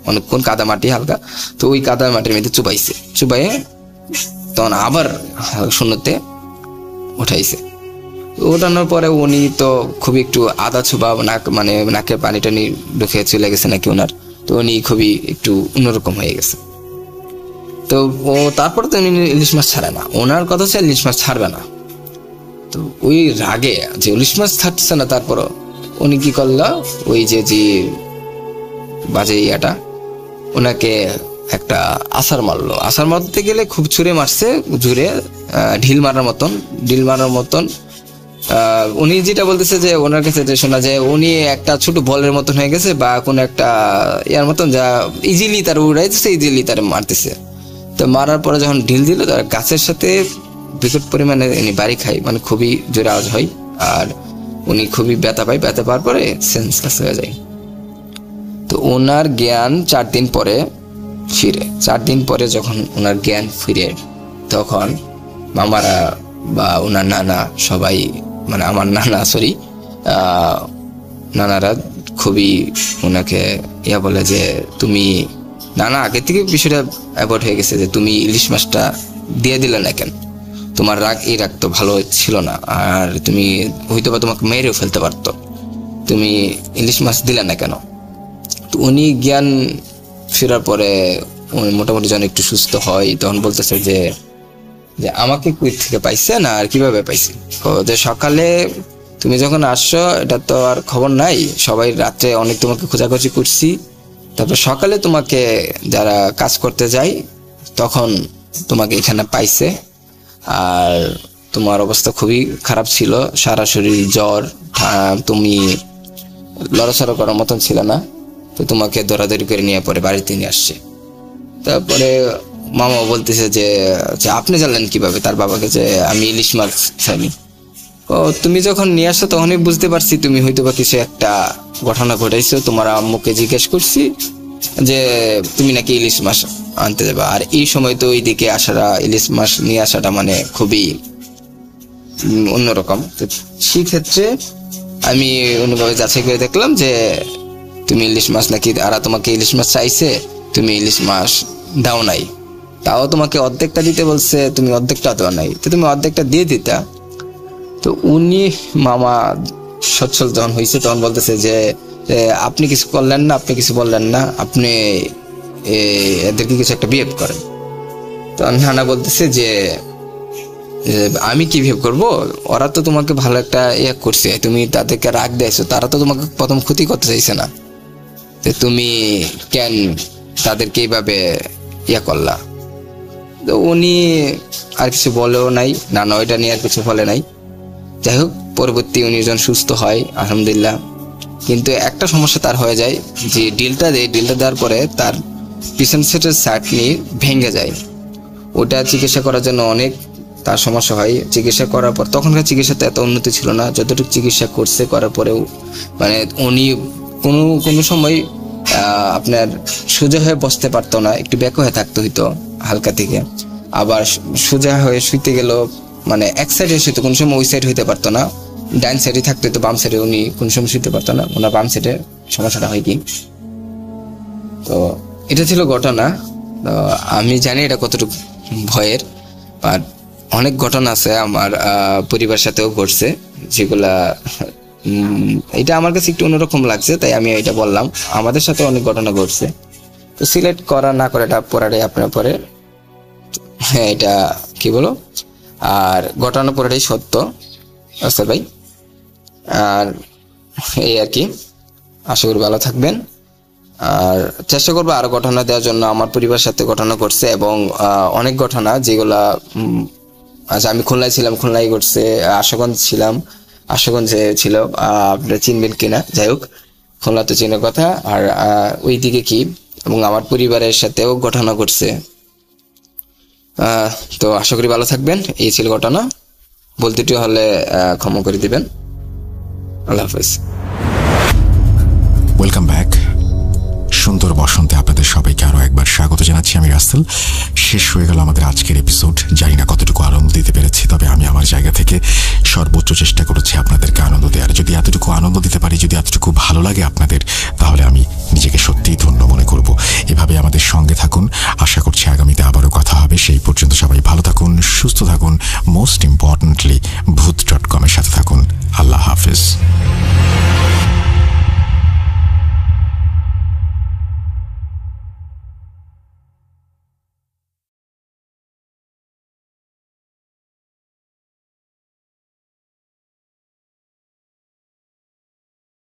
অনেকক্ষণ কাদা মাটি হালকা, তো ওই কাদা মাটির মধ্যে চুবাইয়ে তখন আবার শূন্যতে উঠাইছে। ওঠানোর পরে উনি তো খুবই একটু আদা ছোবা মানে নাকের পানি টানি ঢুকে চলে গেছে নাকি ওনার, তো উনি খুবই একটু অন্যরকম হয়ে গেছে। তো ও তারপরে তো উনি ইলিশ মাছ ছাড়ে না, ওনার কথা হচ্ছে ইলিশ মাছ ছাড়বে না। তো ওই রাগে যে ইলিশ মাছ ছাড়ছে না, তারপর উনি কি করলো, ওই যে বাজে ইয়াটা ওনাকে একটা আছাড় মারতে গেলে খুব ছুঁড়ে মারছে, ঢিল মারার মতন। উনি যেটা বলতেছে যে ওনার কাছে যে শোনা যায় উনি একটা ছোট বলের মতন হয়ে গেছে বা কোন একটা ইয়ার মতন, যা ইজিলি তার উড়াইতেছে, ইজিলি তার মারতেছে। তো মারার পরে যখন ঢিল দিল, তার গাছের সাথে বিকট পরিমাণে উনি বাড়ি খায়, মানে খুবই জোরে আওয়াজ হয়, আর উনি খুবই ব্যথা পাওয়ার পরে সেন্সলেস হয়ে যায়। তো ওনার জ্ঞান 4 দিন পরে ফিরে। 4 দিন পরে যখন ওনার জ্ঞান ফিরে তখন মামারা বা ওনার নানা সবাই, মানে আমার নানারা খুবই ওনাকে বলে যে তুমি নানা আগে থেকে বিষয়টা অ্যাভয়েড হয়ে গেছে, যে তুমি ইলিশ মাছটা দিয়ে দিলে না কেন, তোমার এই রাগ তো ভালো ছিল না, আর তুমি হয়তো বা তোমাকে মেরেও ফেলতে পারতো, তুমি ইলিশ মাছ দিলে না কেন। তো উনি জ্ঞান ফেরার পরে মোটামুটি যখন একটু সুস্থ হয় তখন বলতেছে যে আমাকে কই থেকে পাইছে না আর কিভাবে পাইছে, যে সকালে তুমি যখন আসছো এটা তো আর খবর নাই, সবাই রাত্রে অনেক তোমাকে খোঁজাখুঁজি করছি, তারপর সকালে তোমাকে যারা কাজ করতে যায় তখন তোমাকে এখানে পাইছে, আর তোমার অবস্থা খুবই খারাপ ছিল, সারা শরীর জ্বর, তুমি লড়াচড়া করার মতন ছিল না, তো তোমাকে দৌড়াদৌড়ি করে নিয়ে পরে বাড়িতে নিয়ে আসছে। তারপরে মামা বলতেছে যে আপনি জানলেন কিভাবে তার বাবাকে যে আমি ইলিশ মাছ চাইনি। ও তুমি যখন নিয়ে আসছো তখনই বুঝতে পারছি তুমি হয়তো বা কিছু একটা ঘটনা ঘটাইছো, তোমার আম্মুকে জিজ্ঞেস করছি যে তুমি নাকি ইলিশ মাছ আনতে যাবে, আর এই সময় তো ওইদিকে ইলিশ মাছ নিয়ে আসাটা মানে খুবই অন্যরকম। তো সেই ক্ষেত্রে আমি অন্যভাবে যাচাই করে দেখলাম যে তুমি ইলিশ মাছ নাকি, আর তোমাকে ইলিশ মাছ চাইছে, তুমি ইলিশ মাছ দাও নাই, তাও তোমাকে অর্ধেকটা দিতে বলছে, তুমি অর্ধেকটা দেওয়া নাই, তো তুমি অর্ধেকটা দিয়ে দিতা, তো উনি মামা সচ্ছল যখন হয়েছে তখন বলতেছে যে আপনি কিছু করলেন না, আপনি কিছু বললেন না, আপনি এদেরকে কিছু একটা বিহেভ করেন। তো নানা বলতেছে যে আমি কি বিহেভ করবো, ওরা তো তোমাকে ভালো একটা করছে, তুমি তাদেরকে রাগ দিয়েছো, তারা তো তোমাকে প্রথম ক্ষতি করতে চাইছে না, তুমি কেন তাদেরকে এইভাবে করলা। তো উনি আর কিছু বলেও নাই, নানা ওইটা নিয়ে আর কিছু বলে নাই। যাই হোক, পরবর্তী উনি যখন সুস্থ হয় আলহামদুলিল্লাহ, কিন্তু একটা সমস্যা তার হয়ে যায় যে ডিলটা দেওয়ার পরে তার পিছন সেটের সাটনি ভেঙে যায়। ওটা চিকিৎসা করার জন্য অনেক তার সমস্যা হয়। চিকিৎসা করার পর, তখনকার চিকিৎসাতে এত উন্নতি ছিল না, যতটুকু চিকিৎসা করছে করার পরেও মানে উনি কোনো সময় আপনার সোজা হয়ে বসতে পারতো না, একটু ব্যাক হয়ে থাকতে হইতো হালকা থেকে, আবার সোজা হয়ে শুইতে গেল মানে এক সাইডে শুইতো, কোনো সময় ওই সাইড হইতে পারতো না, ডাইন সাইডে থাকতে হইতো, বাম সাইডে উনি কোনো সময় শুইতে পারতো না, ওনার বাম সাইডে সমস্যাটা হয় কি। তো এটা ছিল ঘটনা। তো আমি জানি এটা কতটুকু ভয়ের, আর অনেক ঘটনা আছে আমার পরিবার সাথেও ঘটছে যেগুলা এটা আমার কাছে একটু অন্যরকম লাগছে, তাই আমি এটা বললাম। আমাদের সাথে অনেক ঘটনা ঘটছে, তো সিলেক্ট করা না করে এটা পড়াটাই আপনার পরে, হ্যাঁ এটা কি বলো, আর ঘটনা পড়াটাই সত্য আচ্ছা ভাই। আর এই আর কি, আশা করি ভালো থাকবেন, আর চেষ্টা করবো আরো ঘটনা দেওয়ার জন্য। আমার পরিবারের সাথে ঘটনা ঘটছে এবং অনেক ঘটনা যেগুলা আচ্ছা আমি খুলনায় ছিলাম, খুলনায় ঘটছে, আশুগঞ্জ ছিলাম, আশুগঞ্জে ছিল, আপনারা চিনবেন কিনা, যাই হোক খুলনা তো চেনার কথা। আর ওই দিকে কি এবং আমার পরিবারের সাথেও ঘটনা ঘটছে। তো আশা করি ভালো থাকবেন। এই ছিল ঘটনা, বলতে হলে ক্ষমা করে দিবেন। আল্লাহ হাফেজ। Welcome back. সুন্দর বসন্তে আপনাদের সবাইকে আরো একবার স্বাগত জানাচ্ছি। আমি রাসেল। শেষ হয়ে গেল আমাদের আজকের এপিসোড। জানি না কতটুকু আনন্দ দিতে পেরেছি, তবে আমি আমার জায়গা থেকে সর্বোচ্চ চেষ্টা করেছি আপনাদেরকে আনন্দ দেওয়ার। যদি এতটুকু আনন্দ দিতে পারি, যদি এতটুকু ভালো লাগে আপনাদের, তাহলে আমি নিজেকে সত্যিই ধন্য মনে করব। এভাবে আমাদের সঙ্গে থাকুন। আশা করছি আগামীতে আবারও কথা হবে। সেই পর্যন্ত সবাই ভালো থাকুন, সুস্থ থাকুন, মোস্ট ইম্পর্টেন্টলি ভূত.com এর সাথে থাকুন। আল্লাহ হাফেজ।